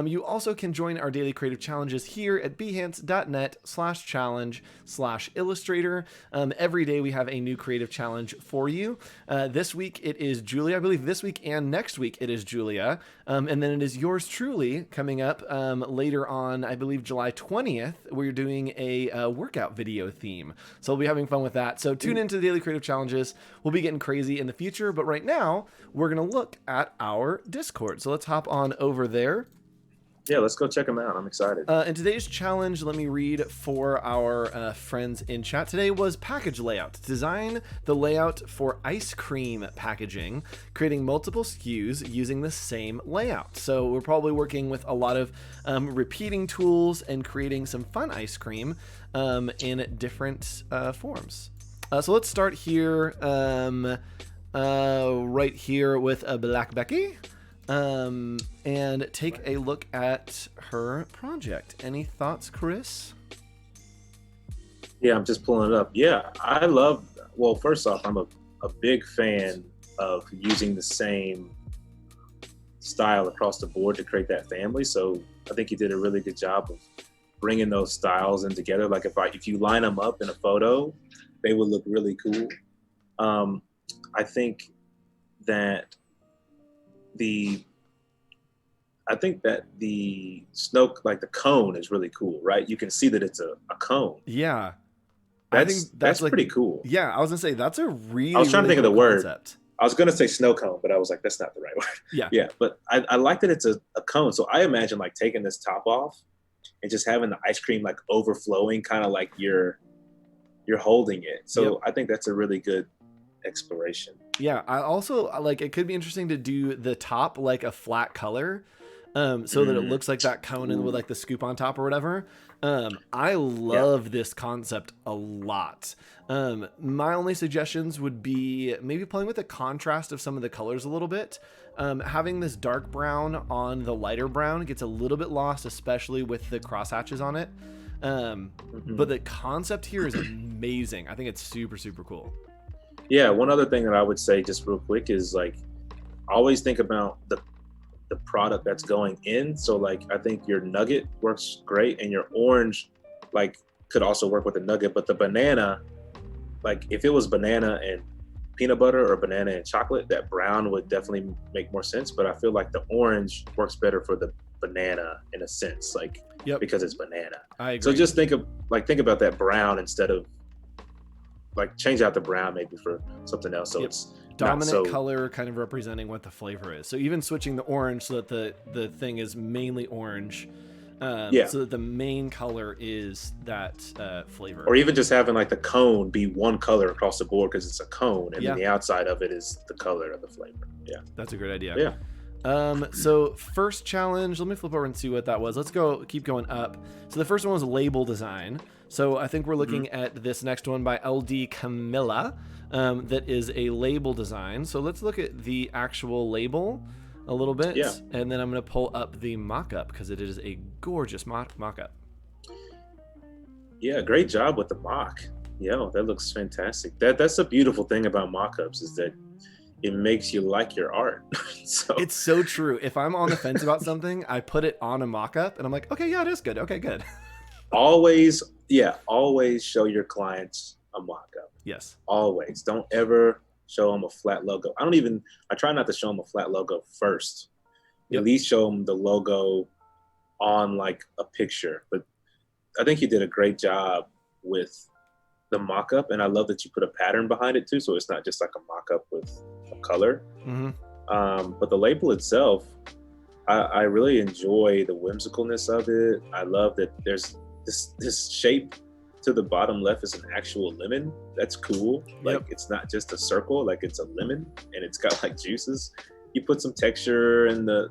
You also can join our daily creative challenges here at behance.net/challenge/Illustrator. Every day we have a new creative challenge for you. This week it is Julia. I believe this week and next week it is Julia. And then it is yours truly coming up later on, I believe July 20th. We're doing a workout video theme. So we'll be having fun with that. So tune into the daily creative challenges. We'll be getting crazy in the future, but right now we're going to look at our Discord. So let's hop on over there. Yeah, let's go check them out. I'm excited. In today's challenge, let me read for our friends in chat. Today was package layout. Design the layout for ice cream packaging, creating multiple SKUs using the same layout. So we're probably working with a lot of repeating tools and creating some fun ice cream in different forms. So let's start here, right here with Black Becky. And take a look at her project. Any thoughts, Chris? Yeah, I'm just pulling it up. Yeah, well, first off, I'm a big fan of using the same style across the board to create that family. So I think you did a really good job of bringing those styles in together. Like if you line them up in a photo, they would look really cool. I think that the snow, like the cone, is really cool, right? You can see that it's a cone. Yeah. I think that's like, pretty cool. Yeah, I was gonna say that's a really. I was trying to think of the word. Concept. I was gonna say snow cone, but I was like, that's not the right word. Yeah. Yeah, but I like that it's a cone. So I imagine like taking this top off and just having the ice cream like overflowing, kind of like you're holding it. So yep. I think that's a really good exploration. Yeah, I also like it could be interesting to do the top like a flat color, so that it looks like that cone and with like the scoop on top or whatever. I love this concept a lot. My only suggestions would be maybe playing with the contrast of some of the colors a little bit. Having this dark brown on the lighter brown gets a little bit lost, especially with the crosshatches on it. But the concept here is amazing. I think it's super, super cool. Yeah, one other thing that I would say just real quick is like always think about the product that's going in. So like I think your nugget works great and your orange like could also work with the nugget, but the banana, like if it was banana and peanut butter or banana and chocolate, that brown would definitely make more sense. But I feel like the orange works better for the banana in a sense, like because it's banana. I agree. So just think about that brown instead of like change out the brown maybe for something else. So it's dominant color kind of representing what the flavor is. So even switching the orange so that the thing is mainly orange. So that the main color is that flavor. Or even just having like the cone be one color across the board because it's a cone, and then the outside of it is the color of the flavor. Yeah, that's a great idea. Yeah. So first challenge, let me flip over and see what that was. Let's keep going up. So the first one was label design. So I think we're looking at this next one by LD Camilla. That is a label design. So let's look at the actual label a little bit, and then I'm going to pull up the mock-up because it is a gorgeous mock-up. Yeah, great job with the mock. Yeah, that looks fantastic. That's a beautiful thing about mock-ups is that it makes you like your art. So it's so true. If I'm on the fence about something, I put it on a mock-up and I'm like, okay, yeah, it is good. Okay, good. Always show your clients a mock-up. Yes. Always. Don't ever show them a flat logo. I try not to show them a flat logo first. At least show them the logo on like a picture. But I think you did a great job with the mock-up, and I love that you put a pattern behind it too, so it's not just like a mock-up with a color. But the label itself, I really enjoy the whimsicalness of it. I love that there's this shape to the bottom left is an actual lemon. That's cool. Like it's not just a circle, like it's a lemon and it's got like juices. You put some texture in the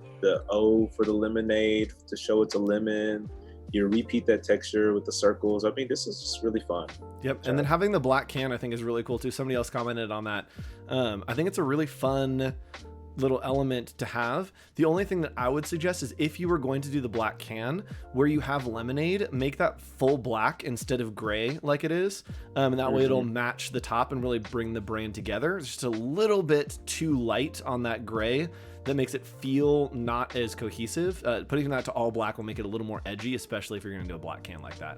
O for the lemonade to show it's a lemon. You repeat that texture with the circles. I mean, this is just really fun. And then having the black can I think is really cool too. Somebody else commented on that. I think it's a really fun little element to have. The only thing that I would suggest is if you were going to do the black can where you have lemonade, make that full black instead of gray like it is. And that way it'll match the top and really bring the brand together. It's just a little bit too light on that gray that makes it feel not as cohesive. Putting that to all black will make it a little more edgy, especially if you're going to do a black can like that.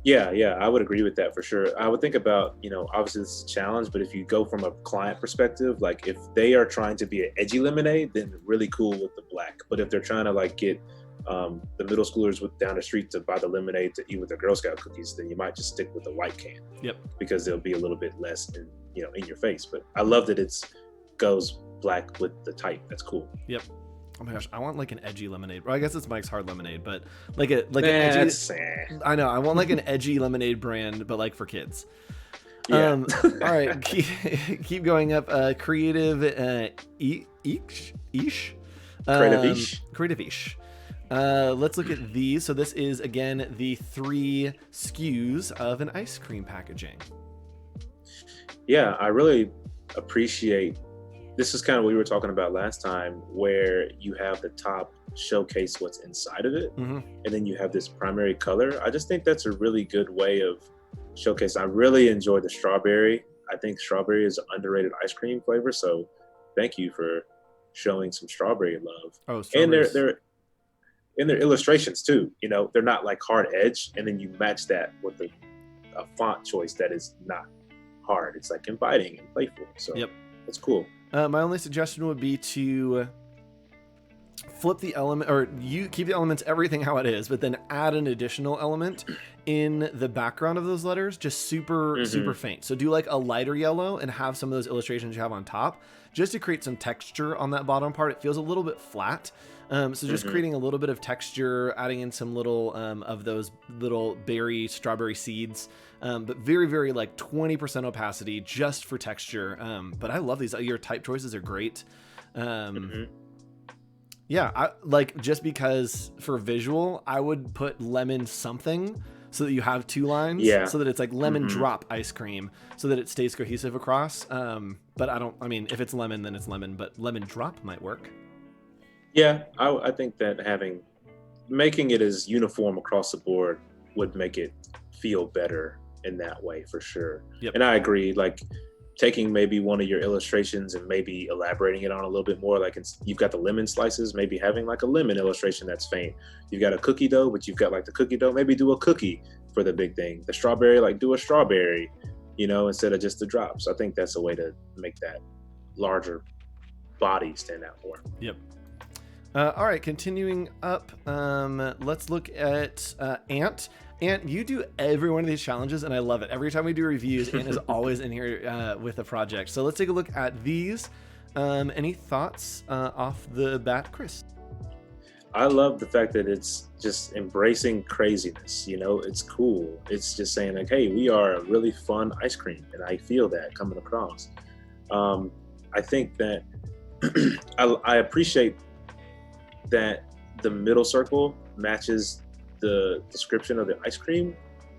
Yeah, I would agree with that for sure. I would think about, obviously this is a challenge, but if you go from a client perspective, like if they are trying to be an edgy lemonade, then really cool with the black. But if they're trying to like get the middle schoolers down the street to buy the lemonade to eat with their Girl Scout cookies, then you might just stick with the white can. Because they'll be a little bit less in your face. But I love that it goes black with the type. That's cool. Oh my gosh, I want like an edgy lemonade. Well, I guess it's Mike's Hard Lemonade, but like an edgy. I know. I want like an edgy lemonade brand, but like for kids. All right, keep going up. Creative Ish. Creative Ish. Let's look at these. So this is again the 3 SKUs of an ice cream packaging. Yeah, I really appreciate. This is kind of what we were talking about last time, where you have the top showcase what's inside of it, and then you have this primary color. I just think that's a really good way of showcase. I really enjoy the strawberry. I think strawberry is an underrated ice cream flavor, so thank you for showing some strawberry love. And they're in their illustrations too. They're not like hard edge, and then you match that with a font choice that is not hard. It's like inviting and playful. So it's cool. My only suggestion would be to flip the element, or you keep the elements, everything how it is, but then add an additional element in the background of those letters, just super faint. So do like a lighter yellow and have some of those illustrations you have on top, just to create some texture on that bottom part. It feels a little bit flat. So just creating a little bit of texture, adding in some little of those little strawberry seeds, but very, very like 20% opacity just for texture. But I love these. Your type choices are great. Yeah, I like, just because for visual, I would put lemon something so that you have 2 lines, so that it's like lemon drop ice cream, so that it stays cohesive across. But if it's lemon, then it's lemon, but lemon drop might work. Yeah, I think that making it as uniform across the board would make it feel better in that way for sure. And I agree, like taking maybe one of your illustrations and maybe elaborating it on a little bit more, like you've got the lemon slices, maybe having like a lemon illustration that's faint. You've got a cookie dough, but you've got like the cookie dough, maybe do a cookie for the big thing. The strawberry, like do a strawberry. instead of just the drops. I think that's a way to make that larger body stand out more. Yep. All right, continuing up, let's look at Ant. Ant, you do every one of these challenges, and I love it. Every time we do reviews, Ant is always in here with a project. So let's take a look at these. Any thoughts off the bat, Chris? I love the fact that it's just embracing craziness. It's cool. It's just saying like, hey, we are a really fun ice cream, and I feel that coming across. I think that I appreciate that the middle circle matches the description of the ice cream,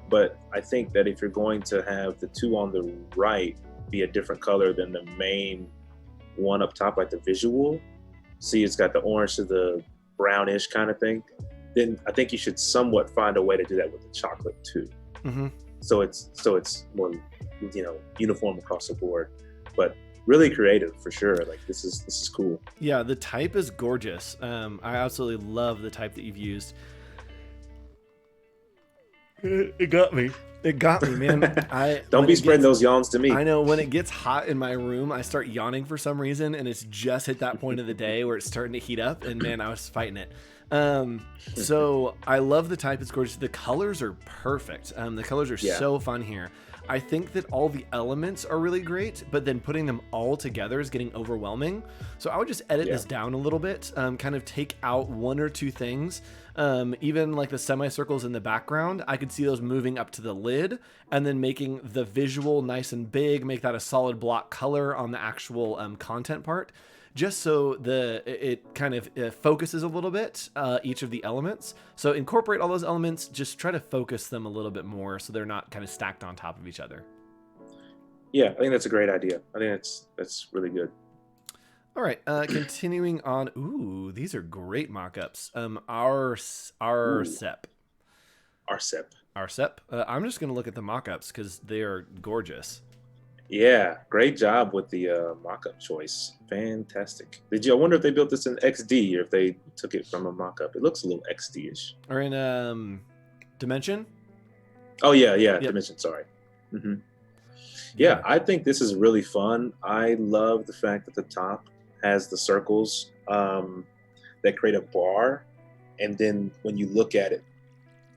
but I think that if you're going to have the two on the right be a different color than the main one up top, like the visual, see it's got the orange to the brownish kind of thing, then I think you should somewhat find a way to do that with the chocolate too. Mm-hmm. So it's more uniform across the board, but really creative for sure. Like this is cool. Yeah, the type is gorgeous. I absolutely love the type that you've used. It got me, man. Don't be spreading those yawns to me. I know when it gets hot in my room, I start yawning for some reason, and it's just hit that point of the day where it's starting to heat up, and man, I was fighting it. So I love the type. It's gorgeous. The colors are perfect. The colors are so fun here. I think that all the elements are really great, but then putting them all together is getting overwhelming. So I would just edit this down a little bit, kind of take out one or two things. Even like the semicircles in the background, I could see those moving up to the lid and then making the visual nice and big, make that a solid block color on the actual content part. Just so it kind of focuses a little bit, each of the elements. So incorporate all those elements, just try to focus them a little bit more so they're not kind of stacked on top of each other. Yeah, I think that's a great idea. I think that's really good. All right, continuing on. Ooh, these are great mock-ups. Arcep. I'm just going to look at the mock-ups because they are gorgeous. Yeah, great job with the mock-up choice. Fantastic. I wonder if they built this in XD or if they took it from a mock-up. It looks a little XD-ish. Or in Dimension? Oh, yeah, Dimension, sorry. Mm-hmm. Yeah, I think this is really fun. I love the fact that the top has the circles that create a bar. And then when you look at it,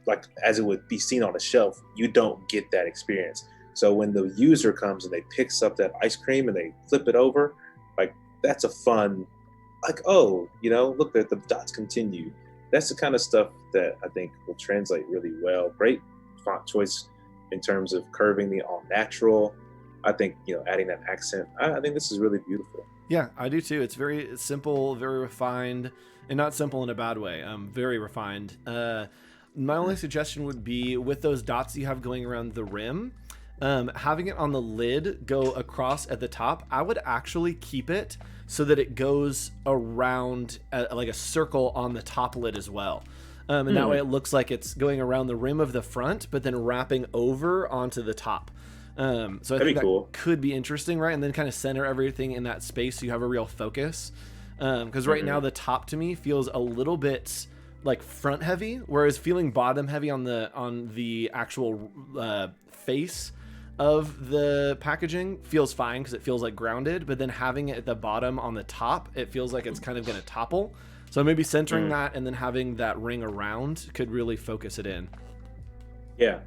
like as it would be seen on a shelf, you don't get that experience. So when the user comes and they picks up that ice cream and they flip it over, like that's a fun, like, oh, look at the dots continue. That's the kind of stuff that I think will translate really well. Great font choice in terms of curving the all natural. I think, adding that accent, I think this is really beautiful. Yeah, I do too. It's very simple, very refined, and not simple in a bad way. Very refined. My only suggestion would be with those dots you have going around the rim, having it on the lid go across at the top. I would actually keep it so that it goes around like a circle on the top lid as well. And that way it looks like it's going around the rim of the front, but then wrapping over onto the top. So I think that could be interesting, right? And then kind of center everything in that space so you have a real focus. Because right now the top to me feels a little bit like front heavy, whereas feeling bottom heavy on the actual face of the packaging feels fine because it feels like grounded, but then having it at the bottom on the top, it feels like it's kind of going to topple. So maybe centering that and then having that ring around could really focus it in. Yeah,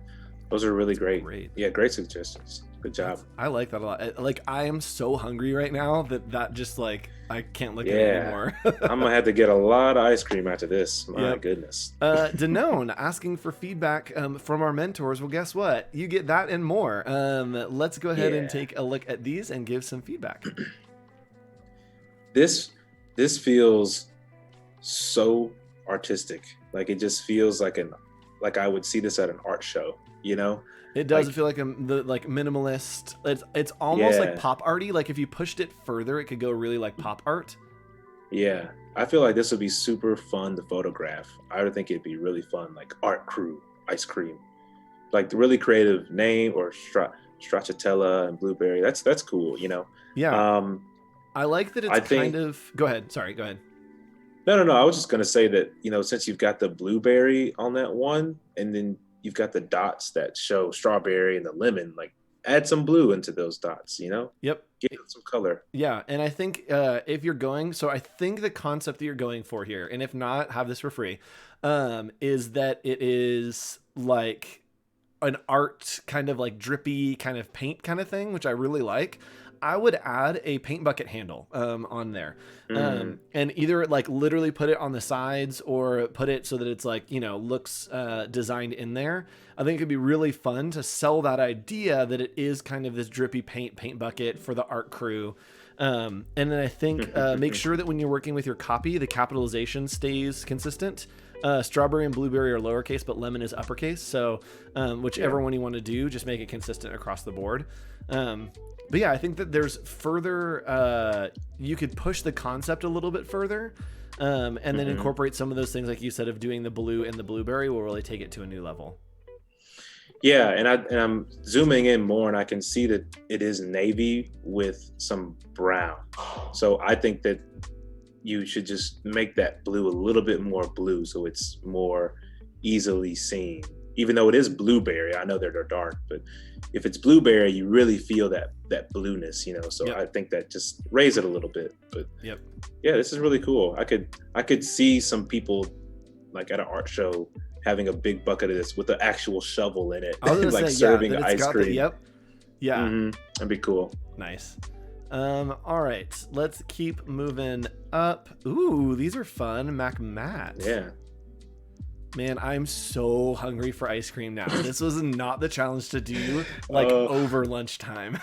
those are really great. Yeah, great suggestions. Good job. I like that a lot. Like, I am so hungry right now that just like I can't look at it anymore. I'm gonna have to get a lot of ice cream after this. My goodness. Danone asking for feedback from our mentors. Well, guess what? You get that and more. Let's go ahead and take a look at these and give some feedback. This feels so artistic. Like it just feels like I would see this at an art show. It does feel like minimalist. It's almost like pop arty. Like if you pushed it further, it could go really like pop art. Yeah, I feel like this would be super fun to photograph. I would think it'd be really fun, like art crew ice cream, like the really creative name or stracciatella and blueberry. That's cool. Yeah. I like that it's kind of. Go ahead. Sorry. Go ahead. No. I was just gonna say that since you've got the blueberry on that one, and then you've got the dots that show strawberry and the lemon, like add some blue into those dots, Yep. Give it some color. Yeah, and I think if you're going, so I think the concept that you're going for here, and if not, have this for free, is that it is like an art kind of like drippy kind of paint kind of thing, which I really like. I would add a paint bucket handle on there, and either like literally put it on the sides or put it so that it's like, looks designed in there. I think it could be really fun to sell that idea that it is kind of this drippy paint bucket for the art crew. And then I think make sure that when you're working with your copy, the capitalization stays consistent. Strawberry and blueberry are lowercase, but lemon is uppercase. So whichever one you want to do, just make it consistent across the board. But yeah, I think that there's further, you could push the concept a little bit further, and then incorporate some of those things, like you said, of doing the blue and the blueberry will really take it to a new level. Yeah, and I'm zooming in more, and I can see that it is navy with some brown. So I think that you should just make that blue a little bit more blue, so it's more easily seen. Even though it is blueberry, I know that they're dark, but if it's blueberry, you really feel that blueness, So I think that just raise it a little bit. But yeah, this is really cool. I could see some people like at an art show having a big bucket of this with an actual shovel in it, like serving ice cream. That'd be cool. Nice. All right, let's keep moving up. Ooh, these are fun. Matt. Yeah. Man, I'm so hungry for ice cream now. This was not the challenge to do over lunchtime.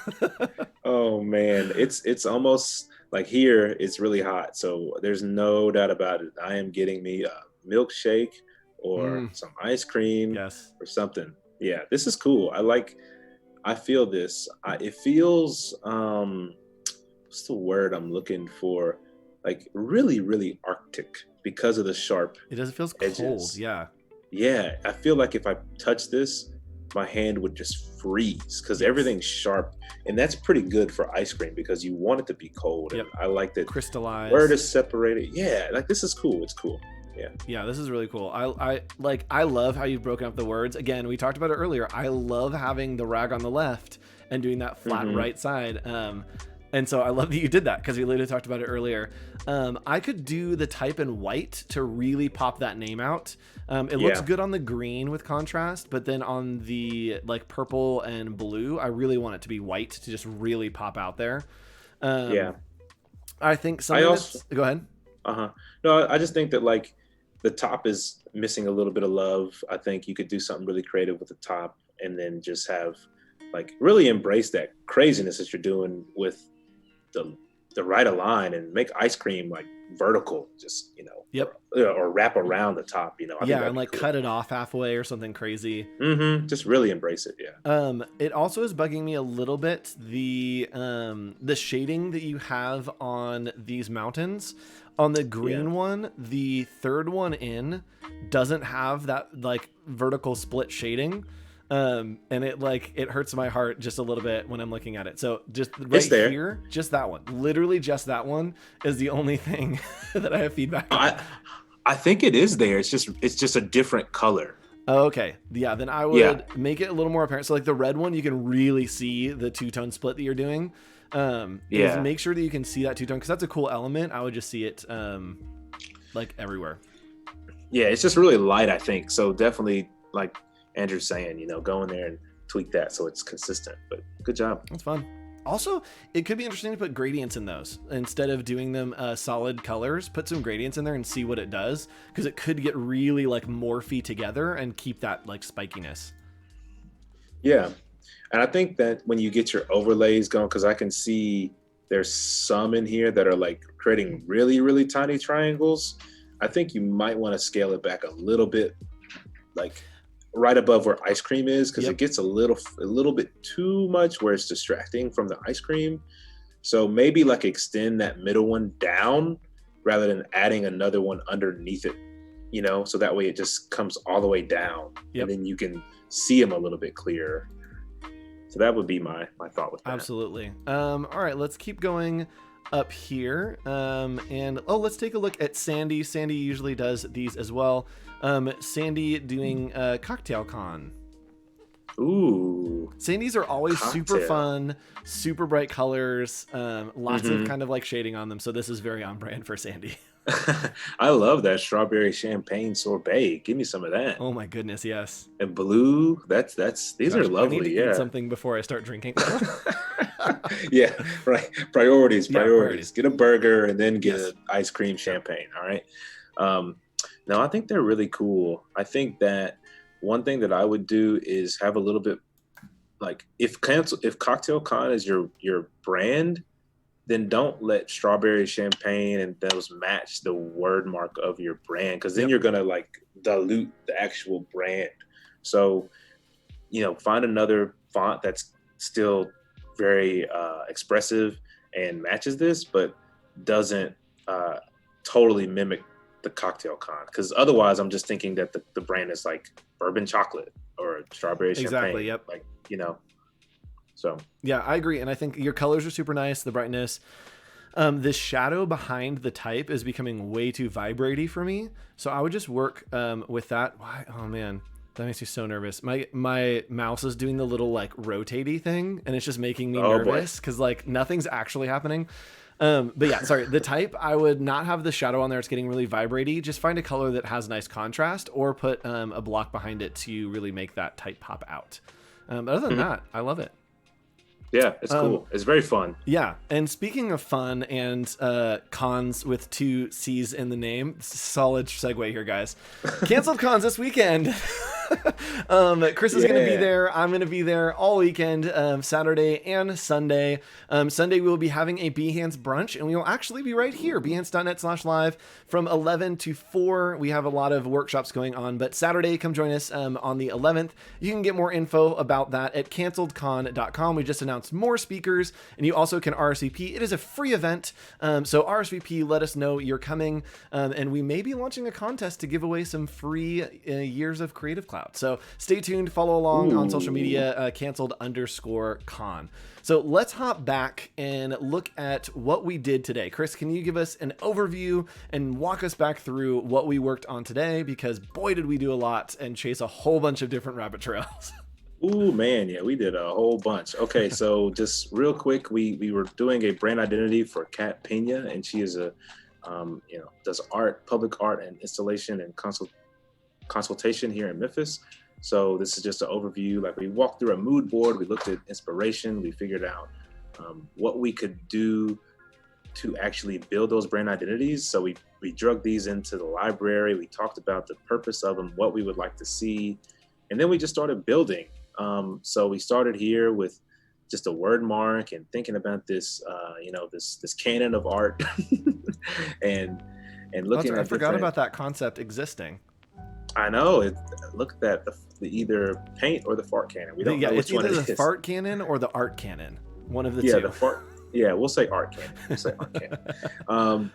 Oh man, it's almost like here it's really hot, so there's no doubt about it. I am getting me a milkshake or some ice cream or something. Yeah, this is cool. I feel this. It feels what's the word I'm looking for? Like really, really Arctic because of the sharp. It does. It feels edges. Cold. Yeah. Yeah, I feel like if I touch this, my hand would just freeze because everything's sharp, and that's pretty good for ice cream because you want it to be cold. Yep. And I like that crystallized. Where it is separated. Yeah, like this is cool. It's cool. Yeah, this is really cool. I love how you've broken up the words. Again, we talked about it earlier. I love having the rag on the left and doing that flat right side. And so I love that you did that because we literally talked about it earlier. I could do the type in white to really pop that name out. It looks good on the green with contrast, but then on the like purple and blue, I really want it to be white to just really pop out there. I think go ahead. No, I just think that like the top is missing a little bit of love. I think you could do something really creative with the top and then just have like really embrace that craziness that you're doing with the right align and make ice cream like vertical, just or wrap around the top, and like cool. Cut it off halfway or something crazy. Just really embrace it. It also is bugging me a little bit the shading that you have on these mountains. On the green one, the third one in doesn't have that like vertical split shading. And it hurts my heart just a little bit when I'm looking at it. So just right here, just that one, literally just that one is the only thing that I have feedback on. I think it is there. It's just a different color. Oh, okay. Yeah. Then I would make it a little more apparent. So like the red one, you can really see the two-tone split that you're doing. Make sure that you can see that two-tone because that's a cool element. I would just see it like everywhere. Yeah. It's just really light, I think. So definitely like Andrew's saying, go in there and tweak that so it's consistent, but good job. That's fun. Also, it could be interesting to put gradients in those instead of doing them solid colors. Put some gradients in there and see what it does, because it could get really like morphy together and keep that like spikiness. Yeah, and I think that when you get your overlays going, because I can see there's some in here that are like creating really, really tiny triangles. I think you might want to scale it back a little bit, like right above where ice cream is, because it gets a little bit too much where it's distracting from the ice cream. So maybe like extend that middle one down rather than adding another one underneath it, so that way it just comes all the way down and then you can see them a little bit clearer. So that would be my thought with that. Absolutely. All right, let's keep going up here. Let's take a look at Sandy. Sandy usually does these as well. Sandy doing Cocktail Con. Ooh. Sandies are always Cocktail. super fun, super bright colors, lots of kind of like shading on them. So this is very on brand for Sandy. I love that strawberry champagne sorbet. Give me some of that. Oh my goodness, yes. And blue. These are lovely. I need to eat something before I start drinking. Yeah, right. Priorities. Yeah. Get a burger and then get an ice cream champagne. All right. No, I think they're really cool. I think that one thing that I would do is have a little bit like if Cocktail Con is your brand, then don't let strawberry champagne and those match the word mark of your brand, because then you're gonna like dilute the actual brand. So, find another font that's still very expressive and matches this, but doesn't totally mimic the Cocktail Con, because otherwise I'm just thinking that the brand is like bourbon chocolate or strawberry champagne. Exactly. Yep. Like, so yeah, I agree. And I think your colors are super nice. The brightness, this shadow behind the type is becoming way too vibraty for me. So I would just work with that. Why? Oh man, that makes me so nervous. My mouse is doing the little like rotatey thing, and it's just making me nervous because like nothing's actually happening. But yeah, sorry. The type, I would not have the shadow on there. It's getting really vibraty. Just find a color that has nice contrast, or put a block behind it to really make that type pop out. But other than that, I love it. Yeah, it's cool. It's very fun. Yeah. And speaking of fun and cons with 2 C's in the name, solid segue here, guys. Canceled cons this weekend. Chris is going to be there. I'm going to be there all weekend, Saturday and Sunday. Sunday, we'll be having a Behance brunch, and we will actually be right here, behance.net/live from 11 to 4. We have a lot of workshops going on, but Saturday, come join us on the 11th. You can get more info about that at canceledcon.com. We just announced more speakers, and you also can RSVP. It is a free event, so RSVP, let us know you're coming, and we may be launching a contest to give away some free years of Creative Cloud. So stay tuned, follow along on social media, canceled_con. So let's hop back and look at what we did today. Chris, can you give us an overview and walk us back through what we worked on today? Because boy, did we do a lot and chase a whole bunch of different rabbit trails. Ooh, man, yeah, we did a whole bunch. Okay, so just real quick, we were doing a brand identity for Kat Pena, and she is does art, public art, and installation and consultation here in Memphis. So this is just an overview. Like, we walked through a mood board, we looked at inspiration, we figured out what we could do to actually build those brand identities. So we drug these into the library. We talked about the purpose of them, what we would like to see, and then we just started building. So we started here with just a word mark and thinking about this, this canon of art, and looking at. I forgot about that concept existing. I know. Look at the either paint or the fart cannon. We don't know which one it is. It's either the fart cannon or the art cannon. One of the two. Yeah, the fart. Yeah, we'll say art cannon. We'll say art cannon.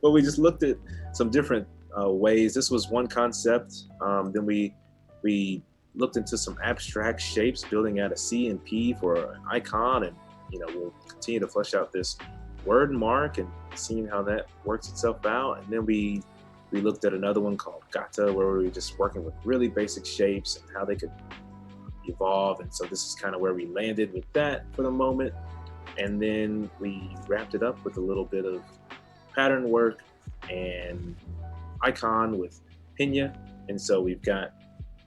But we just looked at some different ways. This was one concept. Then we looked into some abstract shapes, building out a C and P for an icon, and we'll continue to flesh out this word mark and seeing how that works itself out. And then we looked at another one called Gata, where we were just working with really basic shapes and how they could evolve. And so this is kind of where we landed with that for the moment. And then we wrapped it up with a little bit of pattern work and icon with Pena. And so we've got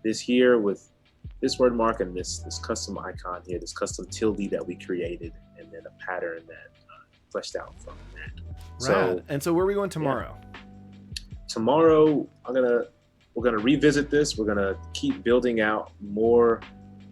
this here with this word mark and this custom icon here, this custom tilde that we created, and then a pattern that fleshed out from that. Rad. And so where are we going tomorrow? Yeah. Tomorrow, we're gonna revisit this. We're gonna keep building out more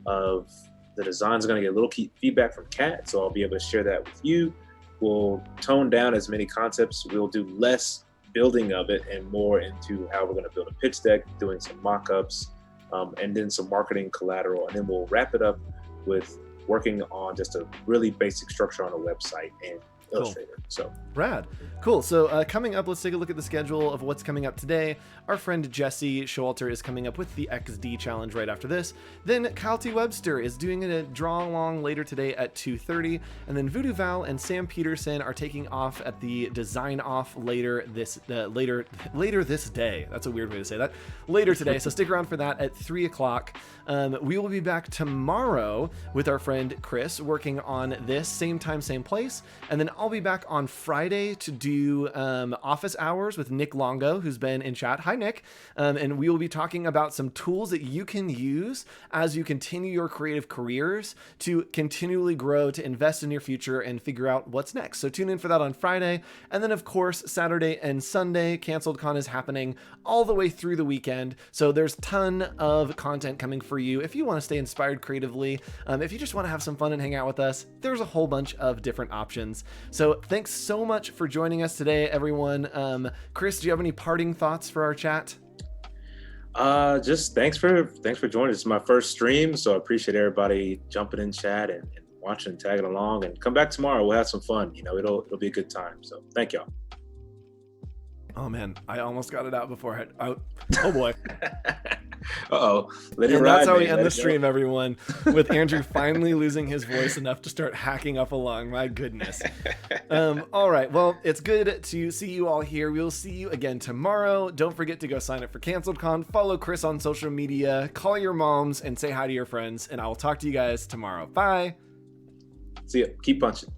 of the designs. Gonna get a little feedback from Kat, so I'll be able to share that with you. We'll tone down as many concepts. We'll do less building of it and more into how we're gonna build a pitch deck, doing some mock-ups, and then some marketing collateral. And then we'll wrap it up with working on just a really basic structure on a website and Illustrator. So rad. Cool. So coming up, let's take a look at the schedule of what's coming up today. Our friend Jesse Showalter is coming up with the XD challenge right after this. Then Kyle T. Webster is doing a draw along later today at 2:30. And then Voodoo Val and Sam Peterson are taking off at the design off later this day. That's a weird way to say that. Later today. So stick around for that at 3 o'clock. We will be back tomorrow with our friend Chris working on this same time, same place. And then I'll be back on Friday to do office hours with Nick Longo, who's been in chat. Hi, Nick. And we will be talking about some tools that you can use as you continue your creative careers to continually grow, to invest in your future and figure out what's next. So tune in for that on Friday. And then, of course, Saturday and Sunday, Canceled Con is happening all the way through the weekend. So there's a ton of content coming for you. If you want to stay inspired creatively, if you just want to have some fun and hang out with us, there's a whole bunch of different options. So thanks so much for joining us today, everyone. Chris, do you have any parting thoughts for our chat? Just thanks for joining. It's my first stream, so I appreciate everybody jumping in chat and watching and tagging along. And come back tomorrow. We'll have some fun. It'll be a good time. So thank y'all. Oh man, I almost got it out before oh boy. Uh-oh. And that's how we end the stream, everyone, with Andrew finally losing his voice enough to start hacking up along. My goodness. All right. Well, it's good to see you all here. We'll see you again tomorrow. Don't forget to go sign up for CanceledCon. Follow Chris on social media. Call your moms and say hi to your friends. And I will talk to you guys tomorrow. Bye. See ya. Keep punching.